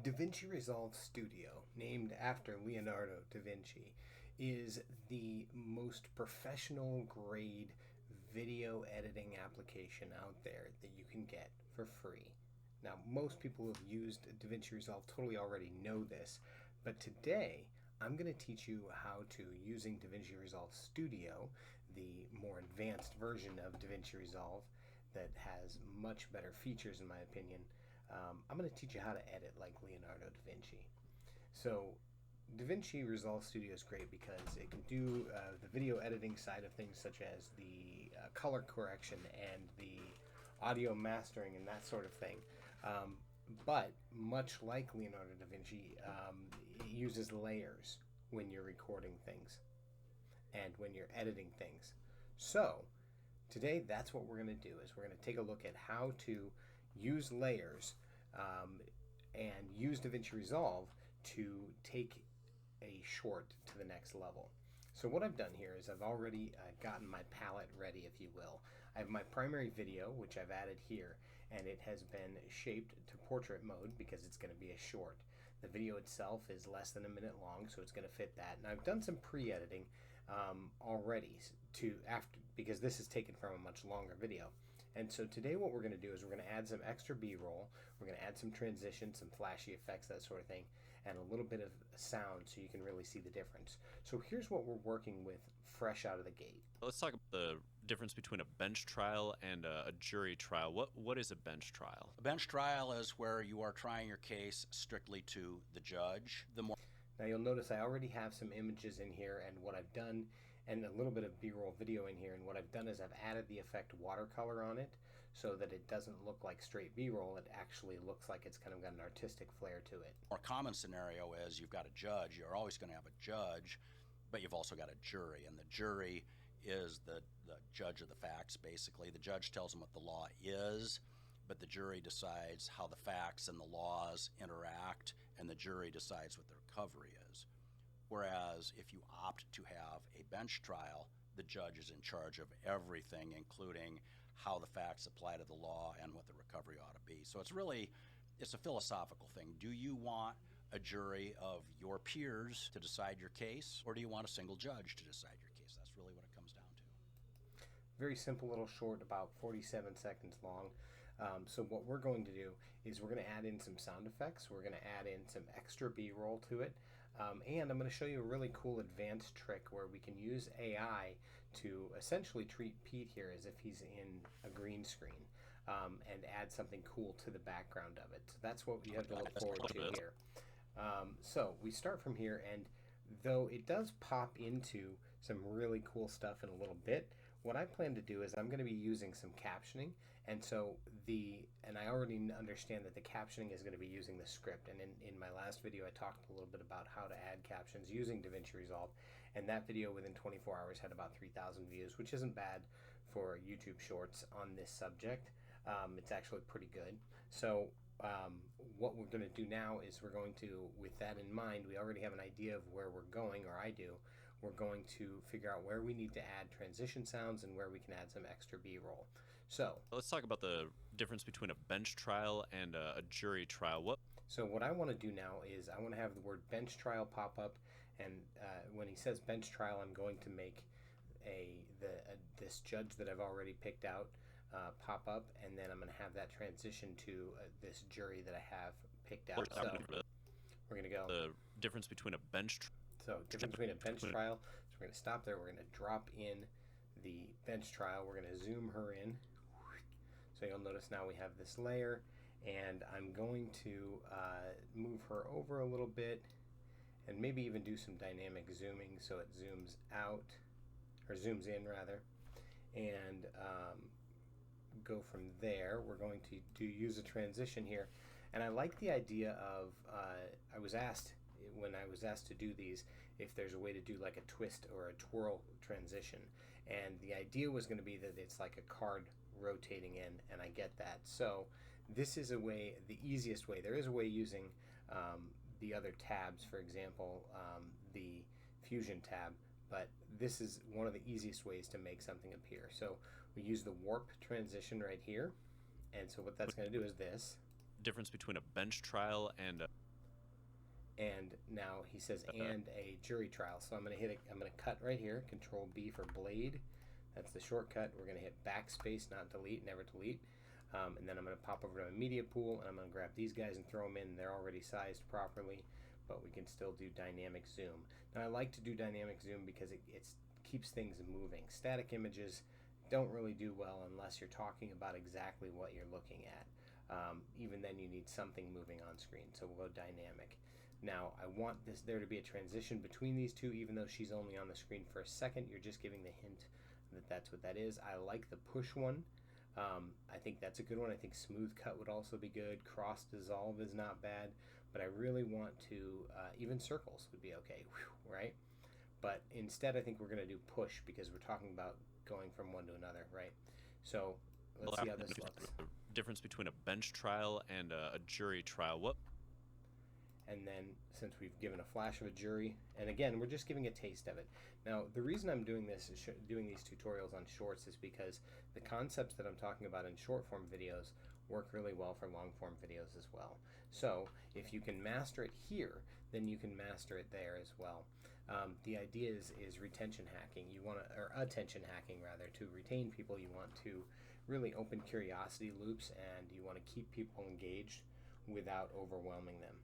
DaVinci Resolve Studio, named after Leonardo da Vinci, is the most professional grade video editing application out there that you can get for free. Now, most people who have used DaVinci Resolve totally already know this, but today I'm going to teach you how to, using DaVinci Resolve Studio, the more advanced version of DaVinci Resolve that has much better features in my opinion. I'm going to teach you how to edit like Leonardo da Vinci. So DaVinci Resolve Studio is great because it can do the video editing side of things, such as the color correction and the audio mastering and that sort of thing. But much like Leonardo da Vinci, it uses layers when you're recording things and when you're editing things. So today, that's what we're going to do. Is we're going to take a look at how to use layers and use DaVinci Resolve to take a short to the next level. So what I've done here is I've already gotten my palette ready, if you will. I have my primary video, which I've added here, and it has been shaped to portrait mode because it's going to be a short. The video itself is less than a minute long, so it's going to fit that. And I've done some pre-editing already because this is taken from a much longer video. And so today what we're going to do is we're going to add some extra B-roll, we're going to add some transitions, some flashy effects, that sort of thing, and a little bit of sound so you can really see the difference. So here's what we're working with fresh out of the gate. Let's talk about the difference between a bench trial and a jury trial. What is a bench trial? A bench trial is where you are trying your case strictly to the judge. Now you'll notice I already have some images in here, and what I've done, and a little bit of B-roll video in here, and what I've done is I've added the effect watercolor on it so that it doesn't look like straight B-roll. It actually looks like it's kind of got an artistic flair to it. A more common scenario is you've got a judge. You're always going to have a judge, but you've also got a jury, and the jury is the judge of the facts, basically. The judge tells them what the law is, but the jury decides how the facts and the laws interact, and the jury decides what the recovery is. Whereas if you opt to have a bench trial, the judge is in charge of everything, including how the facts apply to the law and what the recovery ought to be. So it's a philosophical thing. Do you want a jury of your peers to decide your case, or do you want a single judge to decide your case? That's really what it comes down to. Very simple little short, about 47 seconds long. So what we're going to do is we're going to add in some sound effects. We're going to add in some extra B-roll to it. And I'm going to show you a really cool advanced trick where we can use AI to essentially treat Pete here as if he's in a green screen and add something cool to the background of it. So that's what you have to look forward to here. So we start from here, and though it does pop into some really cool stuff in a little bit, what I plan to do is I'm going to be using some captioning, and I already understand that the captioning is going to be using the script, and in my last video I talked a little bit about how to add captions using DaVinci Resolve, and that video within 24 hours had about 3,000 views, which isn't bad for YouTube Shorts on this subject. It's actually pretty good. So what we're going to do now is we're going to, with that in mind, we already have an idea of where we're going, or I do. We're going to figure out where we need to add transition sounds and where we can add some extra B-roll. So let's talk about the difference between a bench trial and a jury trial. So what I want to do now is I want to have the word bench trial pop up, and when he says bench trial, I'm going to make this judge that I've already picked out pop up, and then I'm going to have that transition to this jury that I have picked out. So we're going to go the difference between a bench trial. So difference between a bench trial. So we're going to stop there. We're going to drop in the bench trial. We're going to zoom her in. So you'll notice now we have this layer, and I'm going to move her over a little bit and maybe even do some dynamic zooming so it zooms out, or zooms in rather, and go from there. We're going to use a transition here, and I like the idea of when I was asked to do these, if there's a way to do like a twist or a twirl transition, and the idea was going to be that it's like a card rotating in, and I get that. So this is a way, the easiest way. There is a way using the other tabs, for example, the Fusion tab, but this is one of the easiest ways to make something appear. So we use the warp transition right here, and so what that's going to do is this. Difference between a bench trial and And now he says, and a jury trial. So I'm going to I'm going to cut right here, Control B for blade. That's the shortcut. We're going to hit backspace, not delete, never delete. And then I'm going to pop over to a media pool, and I'm going to grab these guys and throw them in. They're already sized properly, but we can still do dynamic zoom. Now I like to do dynamic zoom because it keeps things moving. Static images don't really do well unless you're talking about exactly what you're looking at. Even then you need something moving on screen, so we'll go dynamic. Now I want there to be a transition between these two, even though she's only on the screen for a second. You're just giving the hint that that's what that is. I like the push one. I think that's a good one. I think smooth cut would also be good. Cross dissolve is not bad, but I really want to, even circles would be okay, right? But instead I think we're going to do push because we're talking about going from one to another, right? So let's see how this looks. The difference between a bench trial and a jury trial. What? And then since we've given a flash of a jury, and again, we're just giving a taste of it. Now, the reason I'm doing this, is doing these tutorials on shorts, is because the concepts that I'm talking about in short form videos work really well for long form videos as well. So if you can master it here, then you can master it there as well. The idea is retention hacking. You want to, or attention hacking rather, to retain people. You want to really open curiosity loops, and you want to keep people engaged without overwhelming them.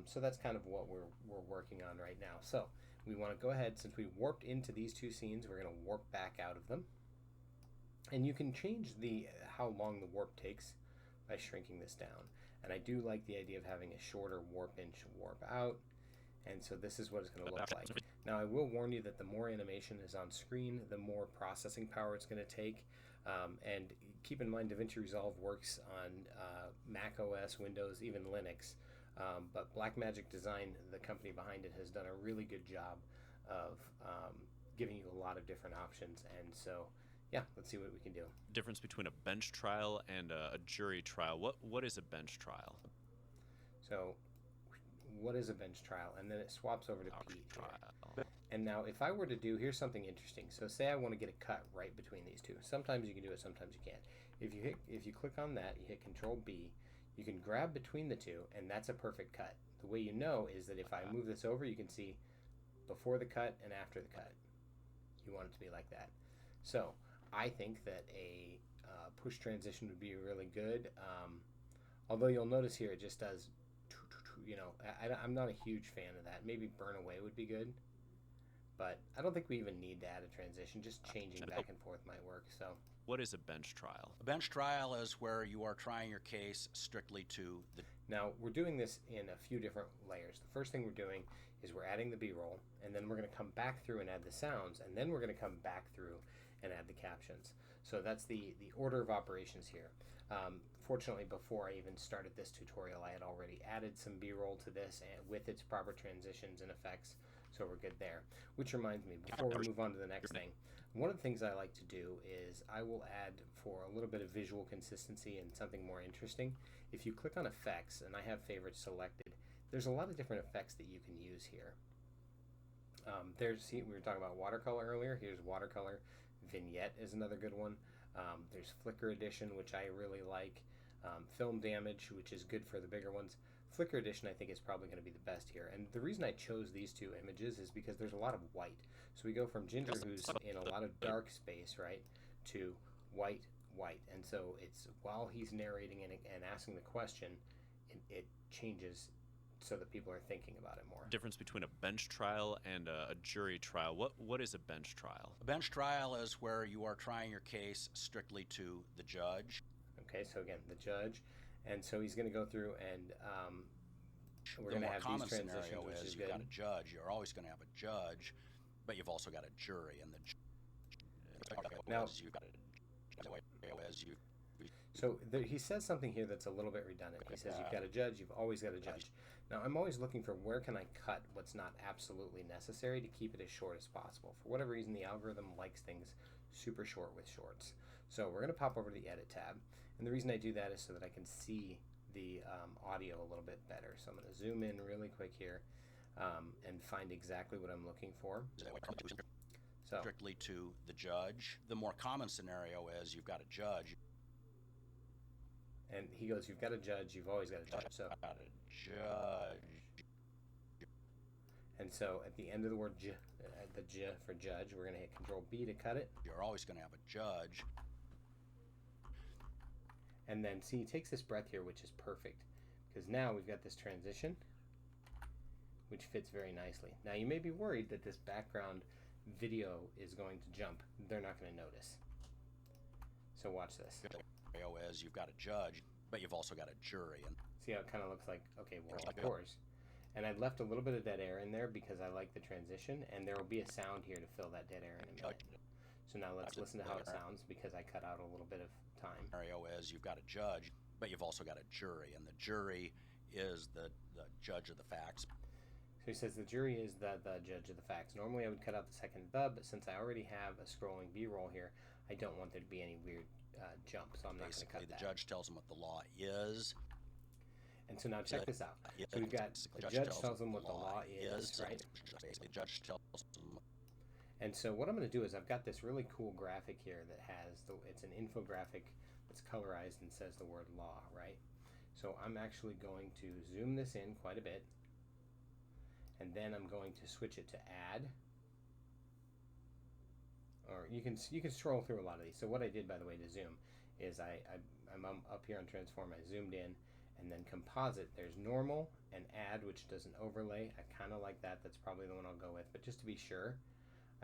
So that's kind of what we're working on right now. So we want to go ahead, since we warped into these two scenes, we're going to warp back out of them. And you can change how long the warp takes by shrinking this down. And I do like the idea of having a shorter warp in, warp out. And so this is what it's going to look like. Now I will warn you that the more animation is on screen, the more processing power it's going to take. And keep in mind, DaVinci Resolve works on Mac OS, Windows, even Linux. But Blackmagic Design, the company behind it, has done a really good job of giving you a lot of different options. And so, yeah, let's see what we can do. Difference between a bench trial and a jury trial. What is a bench trial? So, what is a bench trial? And then it swaps over to P here. And now, if I were to do, here's something interesting. So, say I want to get a cut right between these two. Sometimes you can do it, sometimes you can't. If you click on that, you hit Control B. You can grab between the two, and that's a perfect cut. The way you know is that if I move this over, you can see before the cut and after the cut. You want it to be like that. So I think that a push transition would be really good. Although you'll notice here it just does, I'm not a huge fan of that. Maybe burn away would be good. But I don't think we even need to add a transition. Just changing back and forth might work. So. What is a bench trial? A bench trial is where you are trying your case strictly to the... Now, we're doing this in a few different layers. The first thing we're doing is we're adding the B-roll, and then we're going to come back through and add the sounds, and then we're going to come back through and add the captions. So that's the order of operations here. Fortunately, before I even started this tutorial, I had already added some B-roll to this and with its proper transitions and effects, so we're good there. Which reminds me, before we move on to the next thing, one of the things I like to do is I will add, for a little bit of visual consistency and something more interesting, if you click on effects, and I have favorites selected, there's a lot of different effects that you can use here. We were talking about watercolor earlier. Here's watercolor. Vignette is another good one. There's Flicker Edition, which I really like. Film Damage, which is good for the bigger ones. Flicker Edition, I think, is probably going to be the best here. And the reason I chose these two images is because there's a lot of white. So we go from Ginger, who's in a lot of dark space, right, to white. And so it's, while he's narrating and asking the question, it changes so that people are thinking about it more. Difference between a bench trial and a jury trial. What is a bench trial? A bench trial is where you are trying your case strictly to the judge. Okay, so again, the judge. And so he's going to go through and we're going to have these transitions, which is you've good. got a judge. You're always going to have a judge, but you've also got a jury. And Now, so he says something here that's a little bit redundant. He says you've got a judge, you've always got a judge. Now, I'm always looking for where can I cut what's not absolutely necessary to keep it as short as possible. For whatever reason, the algorithm likes things super short with shorts. So we're going to pop over to the Edit tab. And the reason I do that is so that I can see the audio a little bit better. So I'm going to zoom in really quick here and find exactly what I'm looking for. So, strictly to the judge. The more common scenario is you've got a judge. And he goes, you've got a judge, you've always got a judge. So, got a judge. And so at the end of the word j, the j for judge, we're going to hit Control B to cut it. You're always going to have a judge. And then see, he takes this breath here, which is perfect, because now we've got this transition, which fits very nicely. Now you may be worried that this background video is going to jump. They're not going to notice. So watch this. Is you've got a judge, but you've also got a jury. And see how it kind of looks like, okay, well, of course. And I've left a little bit of dead air in there because I like the transition, and there will be a sound here to fill that dead air in a minute. So now let's listen to how it sounds, because I cut out a little bit of time. Scenario is you've got a judge, but you've also got a jury, and the jury is the judge of the facts. So he says the jury is the judge of the facts. Normally I would cut out the second the, but since I already have a scrolling B-roll here, I don't want there to be any weird jump, so I'm not going to cut that. The judge tells them what the law is. And so now check this out. So we've got the judge tells them what the law is, right? Basically, the judge tells them. And so what I'm going to do is I've got this really cool graphic here that has, it's an infographic that's colorized and says the word law, right? So I'm actually going to zoom this in quite a bit, and then I'm going to switch it to add. Or you can scroll through a lot of these. So what I did, by the way, to zoom is I'm up here on transform. I zoomed in, and then composite. There's normal and add, which does an overlay. I kind of like that. That's probably the one I'll go with. But just to be sure,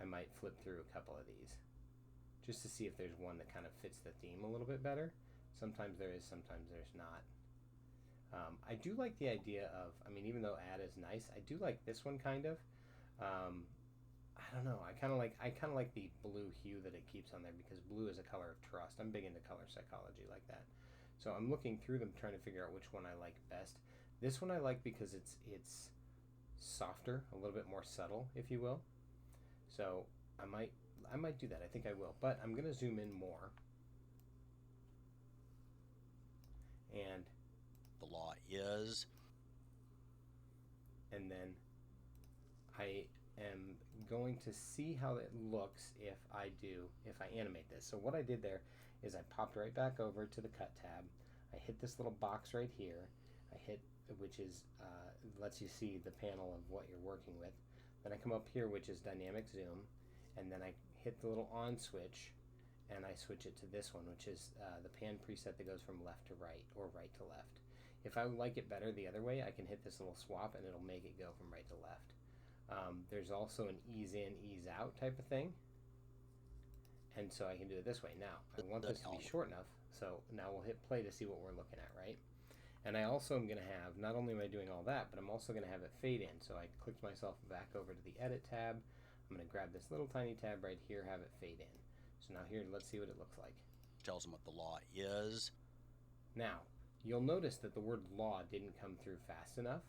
I might flip through a couple of these just to see if there's one that kind of fits the theme a little bit better. Sometimes there is, sometimes there's not. I do like the idea of, I mean, even though add is nice, I do like this one kind of. I don't know. I kind of like the blue hue that it keeps on there, because blue is a color of trust. I'm big into color psychology like that. So I'm looking through them, trying to figure out which one I like best. This one I like because it's softer, a little bit more subtle, if you will. So I might do that. I think I will, but I'm gonna zoom in more. And the law is. And then I am going to see how it looks if I animate this. So what I did there is I popped right back over to the cut tab. I hit this little box right here. I hit, which is lets you see the panel of what you're working with. Then I come up here, which is dynamic zoom, and then I hit the little on switch, and I switch it to this one, which is the pan preset that goes from left to right or right to left. If I like it better the other way, I can hit this little swap and it'll make it go from right to left. There's also an ease in, ease out type of thing. And so I can do it this way. Now, I want this to be short enough, so now we'll hit play to see what we're looking at, right? And I also am going to have, not only am I doing all that, but I'm also going to have it fade in. So I clicked myself back over to the edit tab. I'm going to grab this little tiny tab right here, have it fade in. So now here, let's see what it looks like. Tells them what the law is. Now, you'll notice that the word law didn't come through fast enough.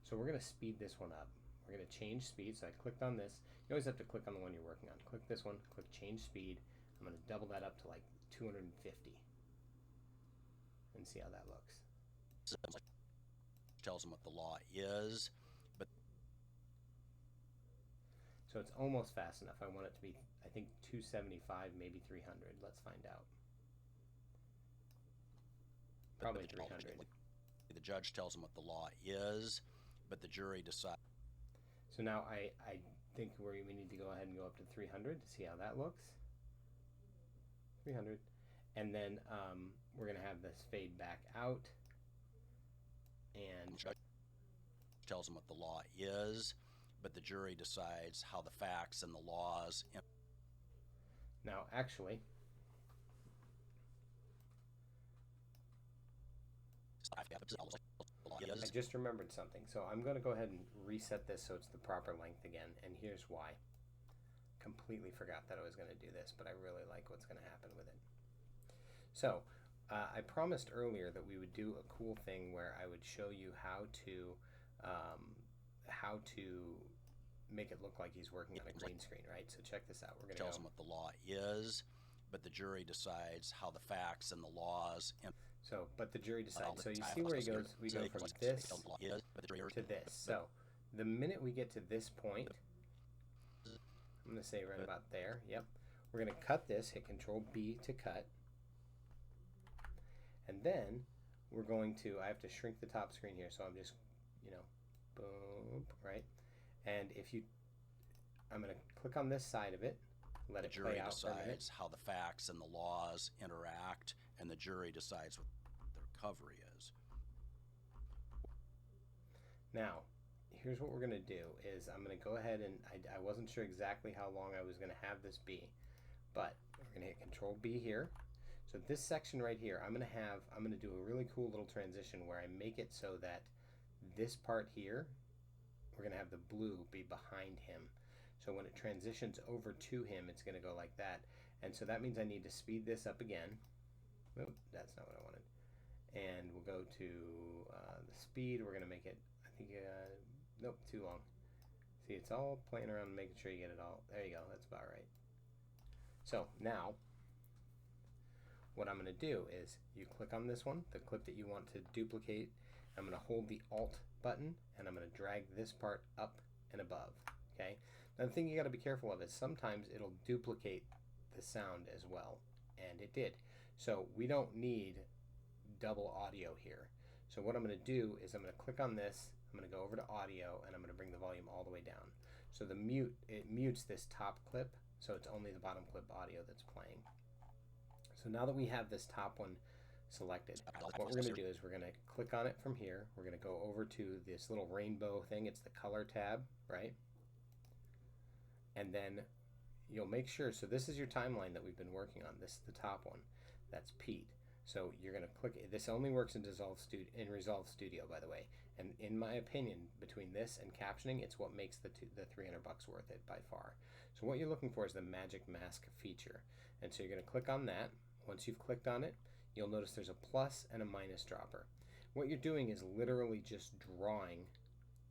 So we're going to speed this one up. We're going to change speed. So I clicked on this. You always have to click on the one you're working on. Click this one, click change speed. I'm going to double that up to like 250 and see how that looks. Tells them what the law is, but so it's almost fast enough. I want it to be, I think, 275, maybe 300. Let's find out. Probably 300. The judge tells them what the law is, but the jury decides. So now I think we need to go ahead and go up to 300 to see how that looks. 300. And then we're going to have this fade back out. And the judge tells them what the law is, but the jury decides how the facts and the laws. Now, actually, I just remembered something. So I'm going to go ahead and reset this so it's the proper length again. And here's why. Completely forgot that I was going to do this, but I really like what's going to happen with it. So I promised earlier that we would do a cool thing where I would show you how to make it look like he's working on a green screen, right? So check this out. We're going to tells them what the law is, but the jury decides how the facts and the laws. So, but the jury decides. So you see where he goes? We go from this to this. So the minute we get to this point, I'm going to say right about there. Yep. We're going to cut this. Hit Control B to cut. And then we're going to, I have to shrink the top screen here, so I'm just, boom, right? And if you, I'm going to click on this side of it, let The it play jury out for a minute. decides how the facts and the laws interact, and the jury decides what the recovery is. Now, here's what we're going to do is I'm going to go ahead and I wasn't sure exactly how long I was going to have this be, but we're going to hit Control B here. So this section right here, I'm going to do a really cool little transition where I make it so that this part here, we're going to have the blue be behind him. So when it transitions over to him, it's going to go like that. And so that means I need to speed this up again. Nope, that's not what I wanted. And we'll go to the speed. We're going to make it, I think, nope, too long. See, it's all playing around making sure you get it all. There you go, that's about right. So now, what I'm going to do is you click on this one, the clip that you want to duplicate. I'm going to hold the Alt button, and I'm going to drag this part up and above, okay? Now the thing you got to be careful of is sometimes it'll duplicate the sound as well, and it did. So we don't need double audio here. So what I'm going to do is I'm going to click on this, I'm going to go over to audio, and I'm going to bring the volume all the way down. So the mute, it mutes this top clip, so it's only the bottom clip audio that's playing. So now that we have this top one selected, what we're going to do is we're going to click on it from here. We're going to go over to this little rainbow thing. It's the color tab, right? And then you'll make sure, so this is your timeline that we've been working on. This is the top one. That's Pete. So you're going to click, this only works in Resolve Studio, by the way. And in my opinion, between this and captioning, it's what makes the $300 worth it by far. So what you're looking for is the magic mask feature. And so you're going to click on that. Once you've clicked on it, you'll notice there's a plus and a minus dropper. What you're doing is literally just drawing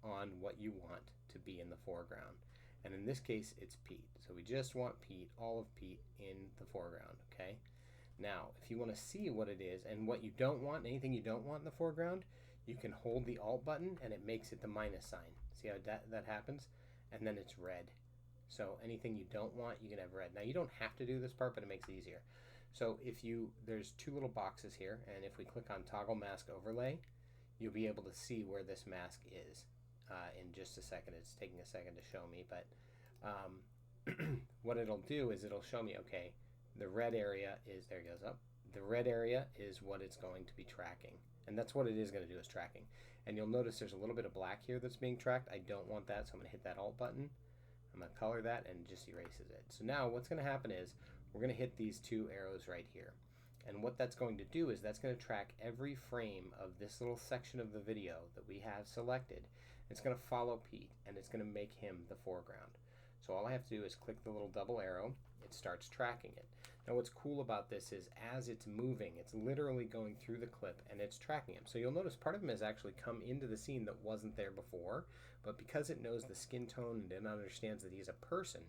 on what you want to be in the foreground. And in this case, it's Pete. So we just want Pete, all of Pete in the foreground, okay? Now, if you want to see what it is and what you don't want, anything you don't want in the foreground, you can hold the Alt button and it makes it the minus sign. See how that happens? And then it's red. So anything you don't want, you can have red. Now, you don't have to do this part, but it makes it easier. So there's two little boxes here, and if we click on Toggle Mask Overlay, you'll be able to see where this mask is in just a second. It's taking a second to show me, but what it'll do is it'll show me, okay, the red area is, there it goes up, the red area is what it's going to be tracking, and that's what it is going to do, is tracking. And you'll notice there's a little bit of black here that's being tracked. I don't want that, so I'm going to hit that Alt button. I'm going to color that, and it just erases it. So now what's going to happen is we're going to hit these two arrows right here. And what that's going to do is that's going to track every frame of this little section of the video that we have selected. It's going to follow Pete, and it's going to make him the foreground. So all I have to do is click the little double arrow. It starts tracking it. Now what's cool about this is as it's moving, it's literally going through the clip and it's tracking him. So you'll notice part of him has actually come into the scene that wasn't there before, but because it knows the skin tone and it understands that he's a person,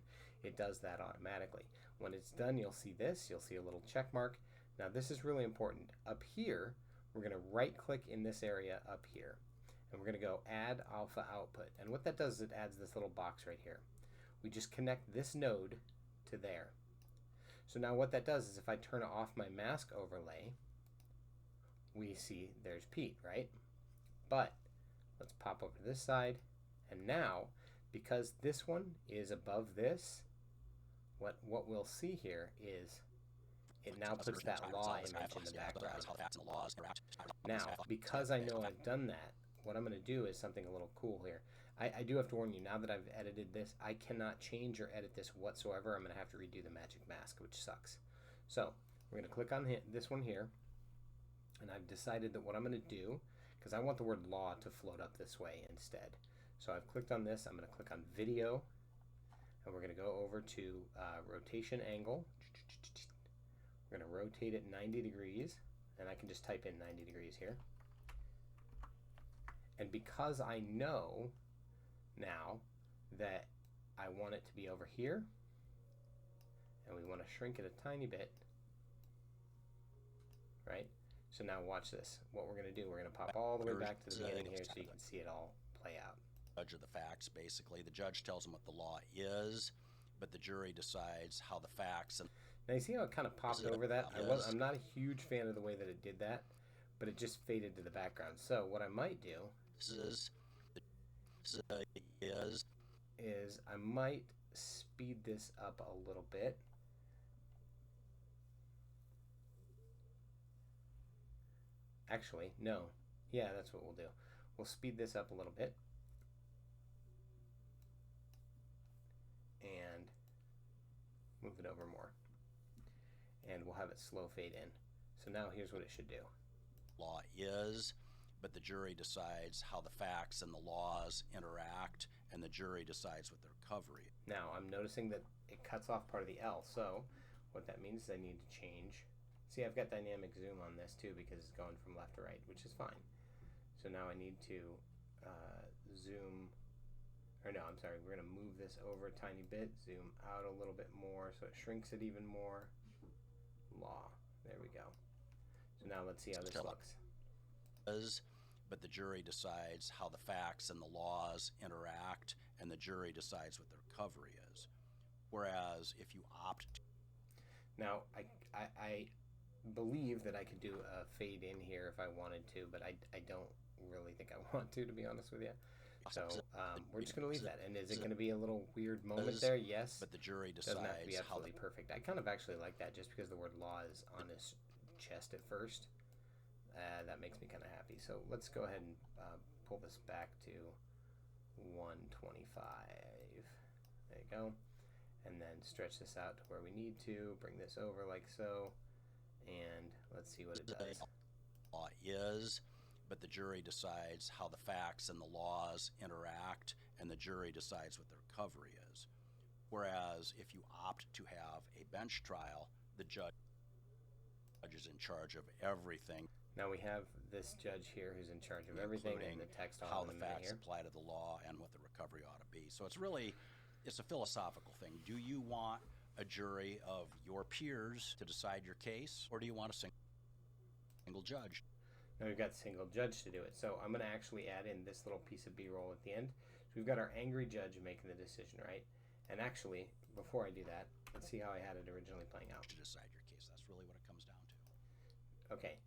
it does that automatically. When it's done, you'll see this. You'll see a little check mark. Now this is really important. Up here, we're going to right click in this area up here, and we're going to go Add Alpha Output. And what that does is it adds this little box right here. We just connect this node to there. So now what that does is if I turn off my mask overlay, we see there's Pete, right? But let's pop over to this side, and now because this one is above this, what we'll see here is it now puts that law image in the background. Now, because I know I've done that, what I'm going to do is something a little cool here. I do have to warn you, now that I've edited this, I cannot change or edit this whatsoever. I'm going to have to redo the magic mask, which sucks. So we're going to click on this one here, and I've decided that what I'm going to do, because I want the word law to float up this way instead. So I've clicked on this. I'm going to click on video, and we're going to go over to rotation angle. We're going to rotate it 90 degrees, and I can just type in 90 degrees here. And because I know now that I want it to be over here, and we want to shrink it a tiny bit, right? So now watch this. What we're going to do, we're going to pop all the way back to the beginning here so you can see it all play out. Judge of the facts, basically. The judge tells them what the law is, but the jury decides how the facts and... Now you see how it kind of popped over that? I'm not a huge fan of the way that it did that, but it just faded to the background. So what I might do... This is is I might speed this up a little bit. Actually, no. Yeah, that's what we'll do. We'll speed this up a little bit. And move it over more. And we'll have it slow fade in. So now here's what it should do. Law is, but the jury decides how the facts and the laws interact, and the jury decides what the recovery is. Now I'm noticing that it cuts off part of the L, so what that means is I need to change. See, I've got dynamic zoom on this too because it's going from left to right, which is fine. So now I need to zoom, or no, I'm sorry, we're going to move this over a tiny bit, zoom out a little bit more so it shrinks it even more. Law. There we go. So now let's see how this looks. But the jury decides how the facts and the laws interact, and the jury decides what the recovery is. Whereas if you opt to... Now, I believe that I could do a fade in here if I wanted to, but I don't really think I want to be honest with you. So we're just going to leave that. And is it going to be a little weird moment there? Yes. But the jury decides doesn't have to be absolutely perfect. I kind of actually like that just because the word law is on his chest at first. That makes me kind of happy. So let's go ahead and pull this back to 125. There you go. And then stretch this out to where we need to. Bring this over like so. And let's see what it does. Law is, but the jury decides how the facts and the laws interact, and the jury decides what the recovery is. Whereas if you opt to have a bench trial, the judge is in charge of everything. Now we have this judge here who's in charge of everything, and the text on how the the facts here. apply to the law and what the recovery ought to be. So it's a philosophical thing. Do you want a jury of your peers to decide your case, or do you want a single judge? Now we've got single judge to do it. So I'm going to actually add in this little piece of B-roll at the end. So we've got our angry judge making the decision, right? And actually, before I do that, let's see how I had it originally playing out. To decide your case. That's really what it comes down to. Okay.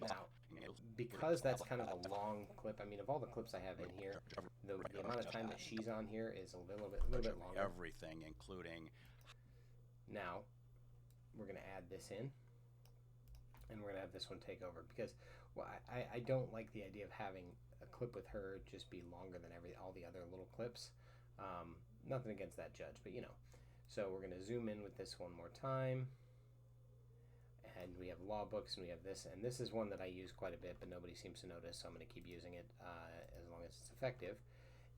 Now, because that's kind of a long clip, I mean, of all the clips I have in here, the amount of time that she's on here is a little bit longer. Everything, including... Now, we're going to add this in, and we're going to have this one take over, because well, I don't like the idea of having a clip with her just be longer than all the other little clips. Nothing against that judge, but you know. So we're going to zoom in with this one more time. And we have law books, and we have this, and this is one that I use quite a bit, but nobody seems to notice, so I'm going to keep using it as long as it's effective.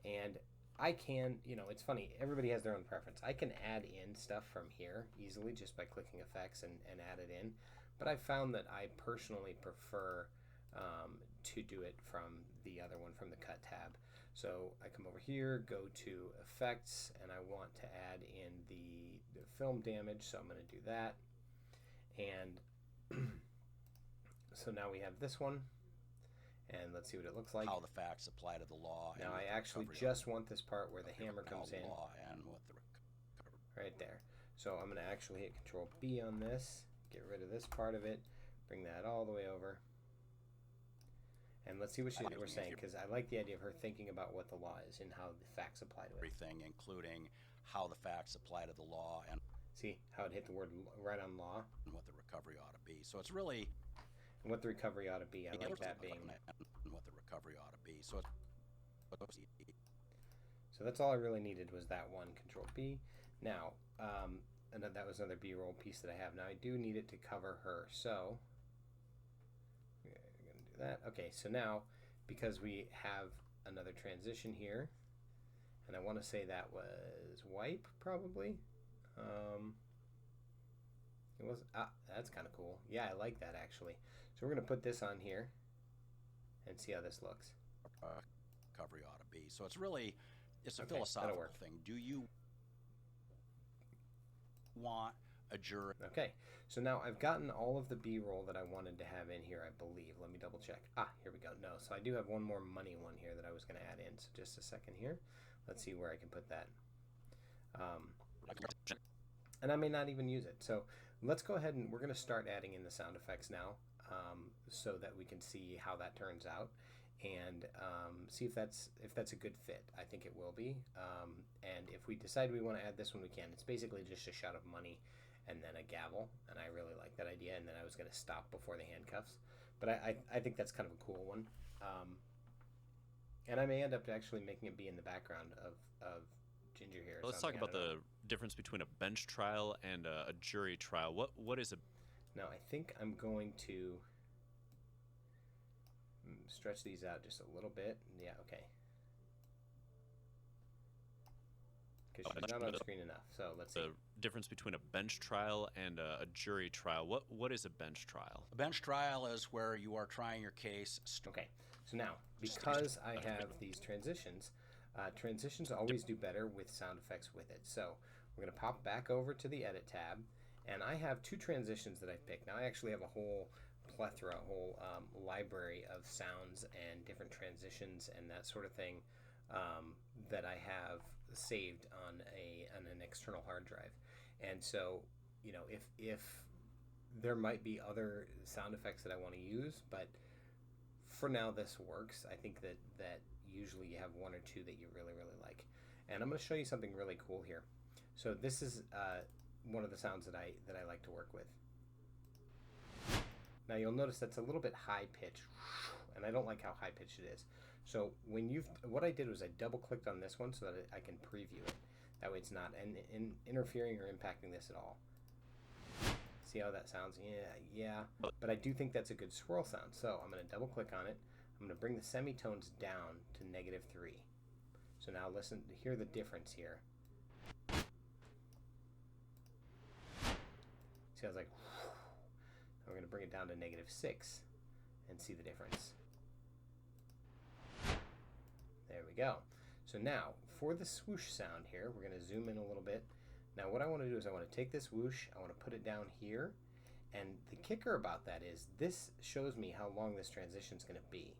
And I can, you know, it's funny, everybody has their own preference. I can add in stuff from here easily just by clicking effects and add it in, but I've found that I personally prefer to do it from the other one, from the cut tab. So I come over here, go to effects, and I want to add in the film damage, so I'm going to do that. And so now we have this one, and let's see what it looks like. How the facts apply to the law. Now I actually just want this part where the hammer comes in. Law and what the right there. So I'm going to actually hit Control B on this, get rid of this part of it, bring that all the way over. And let's see what we're saying, because I like the idea of her thinking about what the law is and how the facts apply to it. Everything, including how the facts apply to the law and... See how it hit the word right on law? And what the recovery ought to be. So it's really... And what the recovery ought to be. I like that being... And what the recovery ought to be. So that's all I really needed was that one. Control B. Now, and that was another B-roll piece that I have. Now I do need it to cover her. So, we're going to do that. Okay, so now, because we have another transition here, and I want to say that was wipe, probably. It was that's kind of cool. Yeah, I like that actually. So we're gonna put this on here and see how this looks. Recovery ought to be. So it's really a philosophical thing. Do you want a jury? Okay, so now I've gotten all of the B-roll that I wanted to have in here, I believe. Let me double check. Here we go. No, so I do have one more money one here that I was going to add in. So just a second here. Let's see where I can put that. And I may not even use it. So let's go ahead and we're going to start adding in the sound effects now so that we can see how that turns out. and see if that's a good fit. I think it will be. And if we decide we want to add this one, we can. It's basically just a shot of money and then a gavel, and I really like that idea. And then I was going to stop before the handcuffs, but I think that's kind of a cool one. And I may end up actually making it be in the background of Ginger here. Let's talk about the difference between a bench trial and a jury trial. What is a... Now I think I'm going to stretch these out just a little bit. Yeah, okay. Because she's not on screen enough. So let's see. The difference between a bench trial and a jury trial. What is a bench trial? A bench trial is where you are trying your case. Okay, so now, because I have these transitions, transitions always do better with sound effects with it. So we're going to pop back over to the Edit tab, and I have two transitions that I've picked. Now I actually have a whole plethora, a whole library of sounds and different transitions and that sort of thing that I have saved on an external hard drive. And so, you know, if there might be other sound effects that I want to use, but for now this works. I think that usually you have one or two that you really like. And I'm going to show you something really cool here. So this is one of the sounds that I like to work with. Now you'll notice that's a little bit high pitch, and I don't like how high pitched it is. So what I did was I double clicked on this one so that I can preview it. That way it's not interfering or impacting this at all. See how that sounds? Yeah. But I do think that's a good swirl sound. So I'm going to double click on it. I'm going to bring the semitones down to -3. So now listen, hear the difference here. See how it's like, we're going to bring it down to -6 and see the difference. There we go. So now for the swoosh sound here, we're going to zoom in a little bit. Now what I want to do is I want to take this whoosh, I want to put it down here, and the kicker about that is this shows me how long this transition is going to be.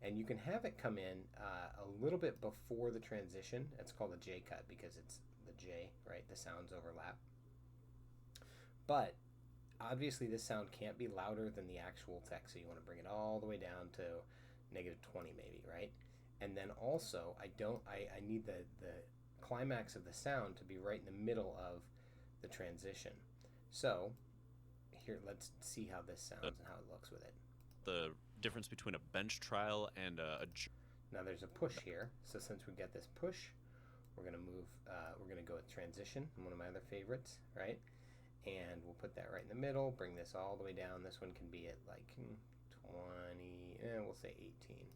And you can have it come in a little bit before the transition. It's called a J cut because it's the J, right? The sounds overlap. But obviously this sound can't be louder than the actual text, so you want to bring it all the way down to -20 maybe, right? And then also I need the climax of the sound to be right in the middle of the transition. So here, let's see how this sounds and how it looks with it. The difference between a bench trial and now there's a push here. So since we got this push, we're going to move, we're going to go with transition, one of my other favorites, right? And we'll put that right in the middle, bring this all the way down. This one can be at like 20, we'll say 18.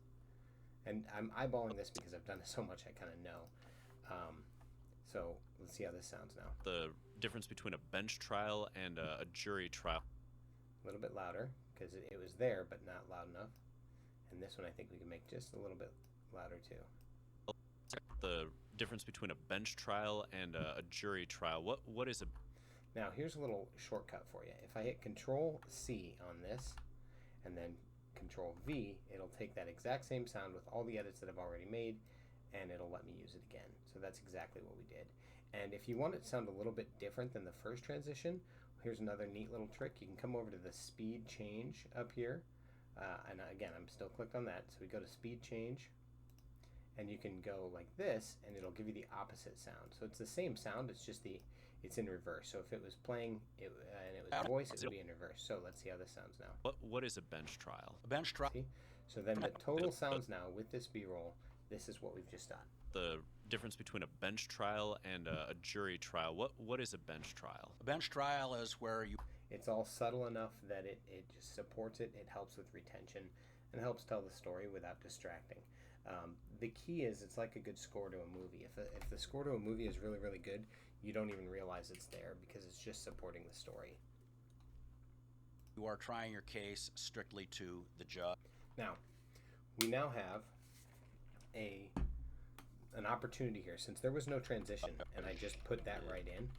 And I'm eyeballing this because I've done it so much I kind of know. So let's see how this sounds now. The difference between a bench trial and a jury trial. A little bit louder because it was there but not loud enough. And this one I think we can make just a little bit louder too. The difference between a bench trial and a jury trial. What is a... Now here's a little shortcut for you. If I hit Control C on this and then Control V, it'll take that exact same sound with all the edits that I've already made, and it'll let me use it again. So that's exactly what we did. And if you want it to sound a little bit different than the first transition, here's another neat little trick. You can come over to the speed change up here. And again, I'm still clicked on that. So we go to speed change, and you can go like this, and it'll give you the opposite sound. So it's the same sound, it's just it's in reverse. So if it was playing and it was voice, it would be in reverse. So let's see how this sounds now. What is a bench trial? A bench trial. So then the total sounds now with this B-roll, this is what we've just done. The difference between a bench trial and a jury trial. What is a bench trial? A bench trial is where you... It's all subtle enough that it just supports it. It helps with retention and helps tell the story without distracting. The key is it's like a good score to a movie. If the score to a movie is really, really good, you don't even realize it's there because it's just supporting the story. You are trying your case strictly to the judge. Now, we now have an opportunity here. Since there was no transition and I just put that right in,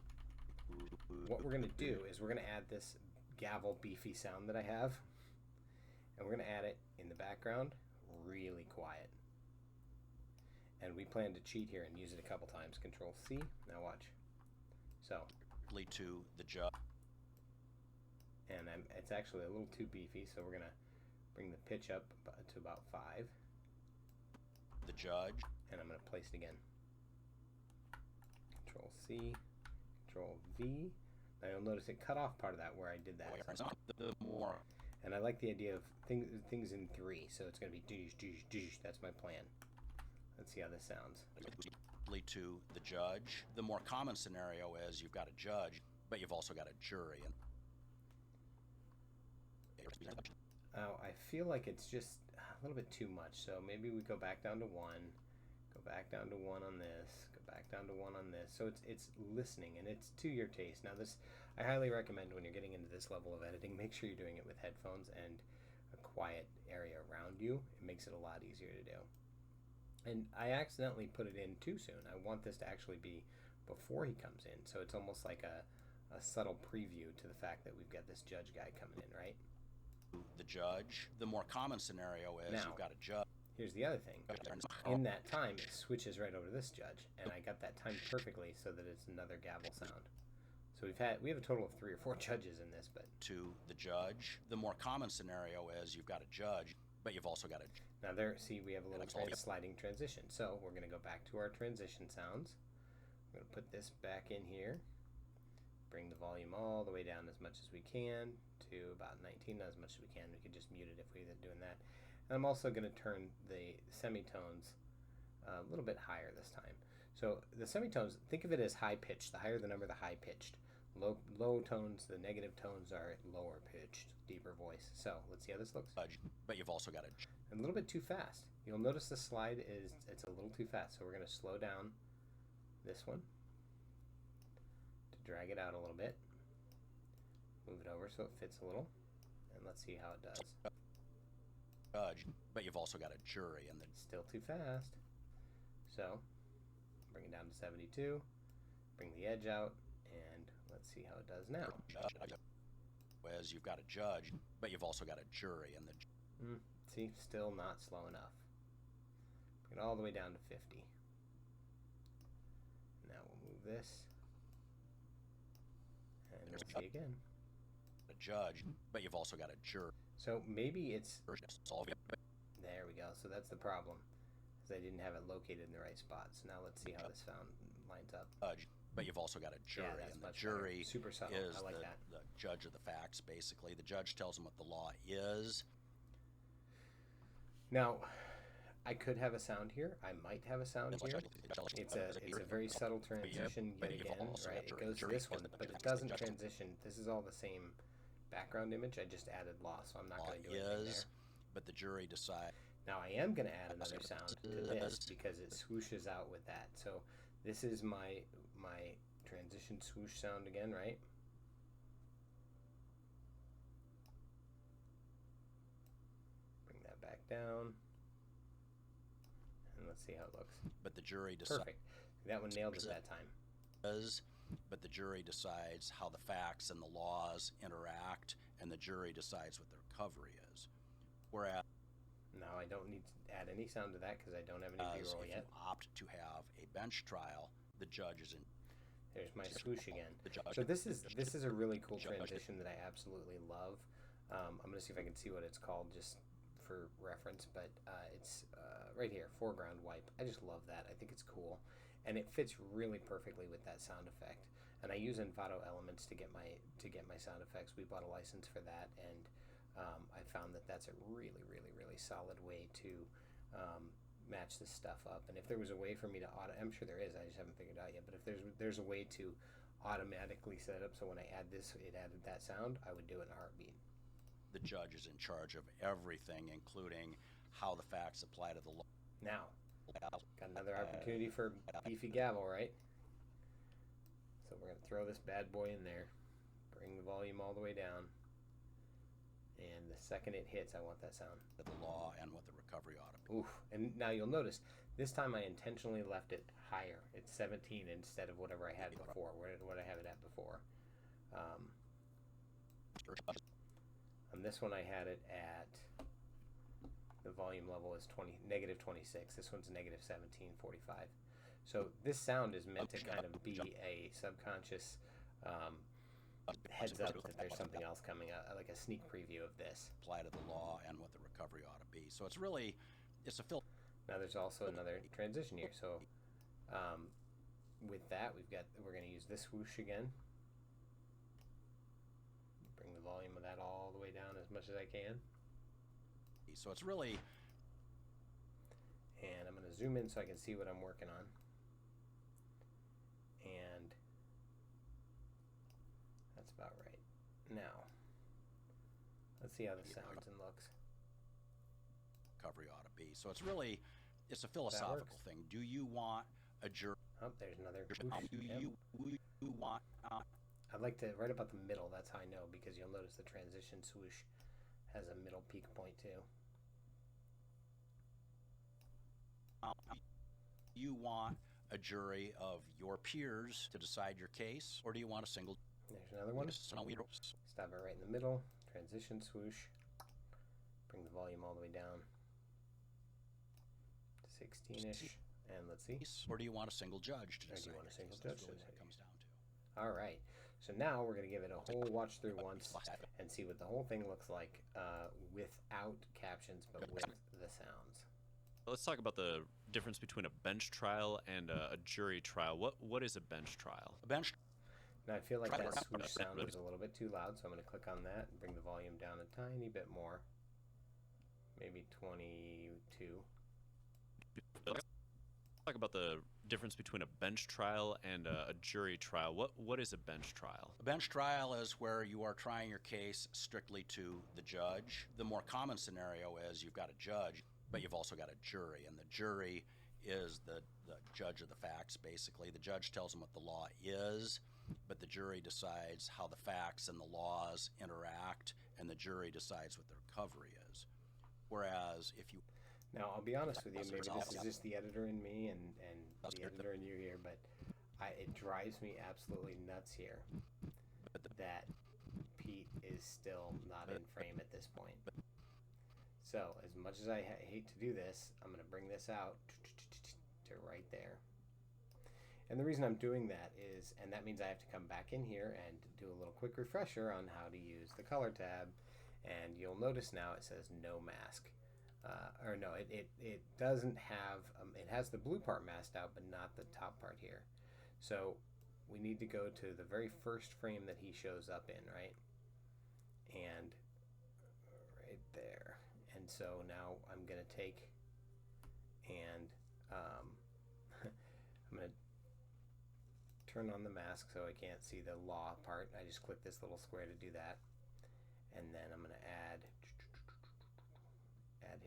what we're going to do is we're going to add this gavel beefy sound that I have, and we're going to add it in the background really quiet. And we plan to cheat here and use it a couple times. Control C. Now watch. So to the judge. And it's actually a little too beefy, so we're going to bring the pitch up to about 5. the judge. And I'm going to place it again. Control C, Control V. Now you'll notice it cut off part of that where I did that. The more. And I like the idea of things in 3, so it's going to be doosh, doosh, doosh. That's my plan. Let's see how this sounds. To the judge. The more common scenario is you've got a judge, but you've also got a jury. Oh, I feel like it's just a little bit too much, so maybe we go back down to 1, go back down to 1 on this, go back down to 1 on this. So it's listening, and it's to your taste. Now this, I highly recommend when you're getting into this level of editing, make sure you're doing it with headphones and a quiet area around you. It makes it a lot easier to do. And I accidentally put it in too soon. I want this to actually be before he comes in, so it's almost like a subtle preview to the fact that we've got this judge guy coming in, right? The judge. The more common scenario is Now, you've got a judge. Here's the other thing. In that time, it switches right over to this judge, and I got that timed perfectly so that it's another gavel sound. So we have a total of 3 or 4 judges in this, but To the judge. The more common scenario is you've got a judge, but you've also got a. now there, see, we have a little sliding transition. So we're going to go back to our transition sounds. We're going to put this back in here. Bring the volume all the way down as much as we can to about 19, not as much as we can. We could just mute it if we're doing that. And I'm also going to turn the semitones a little bit higher this time. So the semitones, think of it as high pitched. The higher the number, the high pitched. Low tones, the negative tones are lower pitched, deeper voice. So let's see how this looks. But you've also got a. A little bit too fast. You'll notice the slide it's a little too fast. So we're going to slow down this one to drag it out a little bit. Move it over so it fits a little. And let's see how it does. Judge, but you've also got a jury, and It's still too fast. So bring it down to 72. Bring the edge out, and let's see how it does now. Whereas you've got a judge, but you've also got a jury, and the. See, still not slow enough. Bring it all the way down to 50. Now we'll move this. And we'll see again. A judge, but you've also got a jury. So maybe it's... There we go. So that's the problem. Because I didn't have it located in the right spot. So now let's see how this sound lines up. Judge, but you've also got a jury, that's and the much jury better. Super subtle. is I like that. the judge of the facts, basically. The judge tells them what the law is. Now, I could have a sound here. I might have a sound here. It's a very subtle transition yet again, right? It goes to this one, but it doesn't transition. This is all the same background image. I just added law, so I'm not going to do anything there. But the jury decides. Now I am going to add another sound to this because it swooshes out with that. So this is my transition swoosh sound again, right? Bring that back down. And let's see how it looks. But the jury decides. Perfect. That one nailed it that time. But the jury decides how the facts and the laws interact, and the jury decides what the recovery is. Whereas now I don't need to add any sound to that because I don't have any B-roll if yet. you opt to have a bench trial, the judge is in. There's my swoosh again. The judge. So this is a really cool transition that I absolutely love. I'm going to see if I can see what it's called just for reference, but it's right here, foreground wipe. I just love that. I think it's cool, and it fits really perfectly with that sound effect. And I use Envato Elements to get my sound effects. We bought a license for that, and I found that that's a really, really, really solid way to match this stuff up. And if there was a way for me to I'm sure there is, I just haven't figured it out yet, but if there's a way to automatically set it up so when I add this, it added that sound, I would do it in a heartbeat. The judge is in charge of everything, including how the facts apply to the law. Now, got another opportunity for beefy gavel, right? So we're going to throw this bad boy in there, bring the volume all the way down, and the second it hits, I want that sound. The law and what the recovery ought to be. Oof. And now you'll notice, this time I intentionally left it higher. It's 17 instead of whatever I had before, what I have it at before. On this one I had it at, the volume level is negative 26. This one's negative 1745. So this sound is meant to kind of be a subconscious heads up that there's something else coming up, like a sneak preview of this. Apply to the law and what the recovery ought to be. So it's a Now there's also another transition here. So with that, we're going to use this swoosh again. Bring the volume of that all the way down as much as I can. So it's really... And I'm going to zoom in so I can see what I'm working on. And that's about right. Now, let's see how this sounds and looks. Recovery ought to be. So it's really, it's a philosophical thing. Do you want a jury? Oh, there's another Do whoosh. you want... I'd like to, right about the middle, that's how I know, because you'll notice the transition swoosh has a middle peak point too. You want a jury of your peers to decide your case, or do you want a single... There's another one. So we... Stop it right in the middle. Transition swoosh. Bring the volume all the way down to 16-ish. And let's see. Or do you want a single judge to Or do decide? you want a single That's judge to really what decide? it comes down to. All right. So now we're going to give it a whole watch through once and see what the whole thing looks like without captions, but with the sounds. Let's talk about the difference between a bench trial and a jury trial. What is a bench trial? A bench... Now I feel like that swoosh sound was a little bit too loud, so I'm going to click on that and bring the volume down a tiny bit more. Maybe 22. Let's talk about the difference between a bench trial and a jury trial. What is a bench trial? A bench trial is where you are trying your case strictly to the judge. The more common scenario is you've got a judge, but you've also got a jury, and the jury is the judge of the facts, basically. The judge tells them what the law is, but the jury decides how the facts and the laws interact, and the jury decides what the recovery is. Whereas if you... Now, I'll be honest with you, maybe this is just the editor in me and the editor in you here, but it drives me absolutely nuts here that Pete is still not in frame at this point. So, as much as I hate to do this, I'm going to bring this out to right there. And the reason I'm doing that is, and that means I have to come back in here and do a little quick refresher on how to use the color tab. And you'll notice now it says no mask. Or no, it doesn't have, it has the blue part masked out, but not the top part here. So we need to go to the very first frame that he shows up in, right? And right there. And so now I'm going to take and I'm going to turn on the mask so I can't see the law part. I just click this little square to do that. And then I'm going to add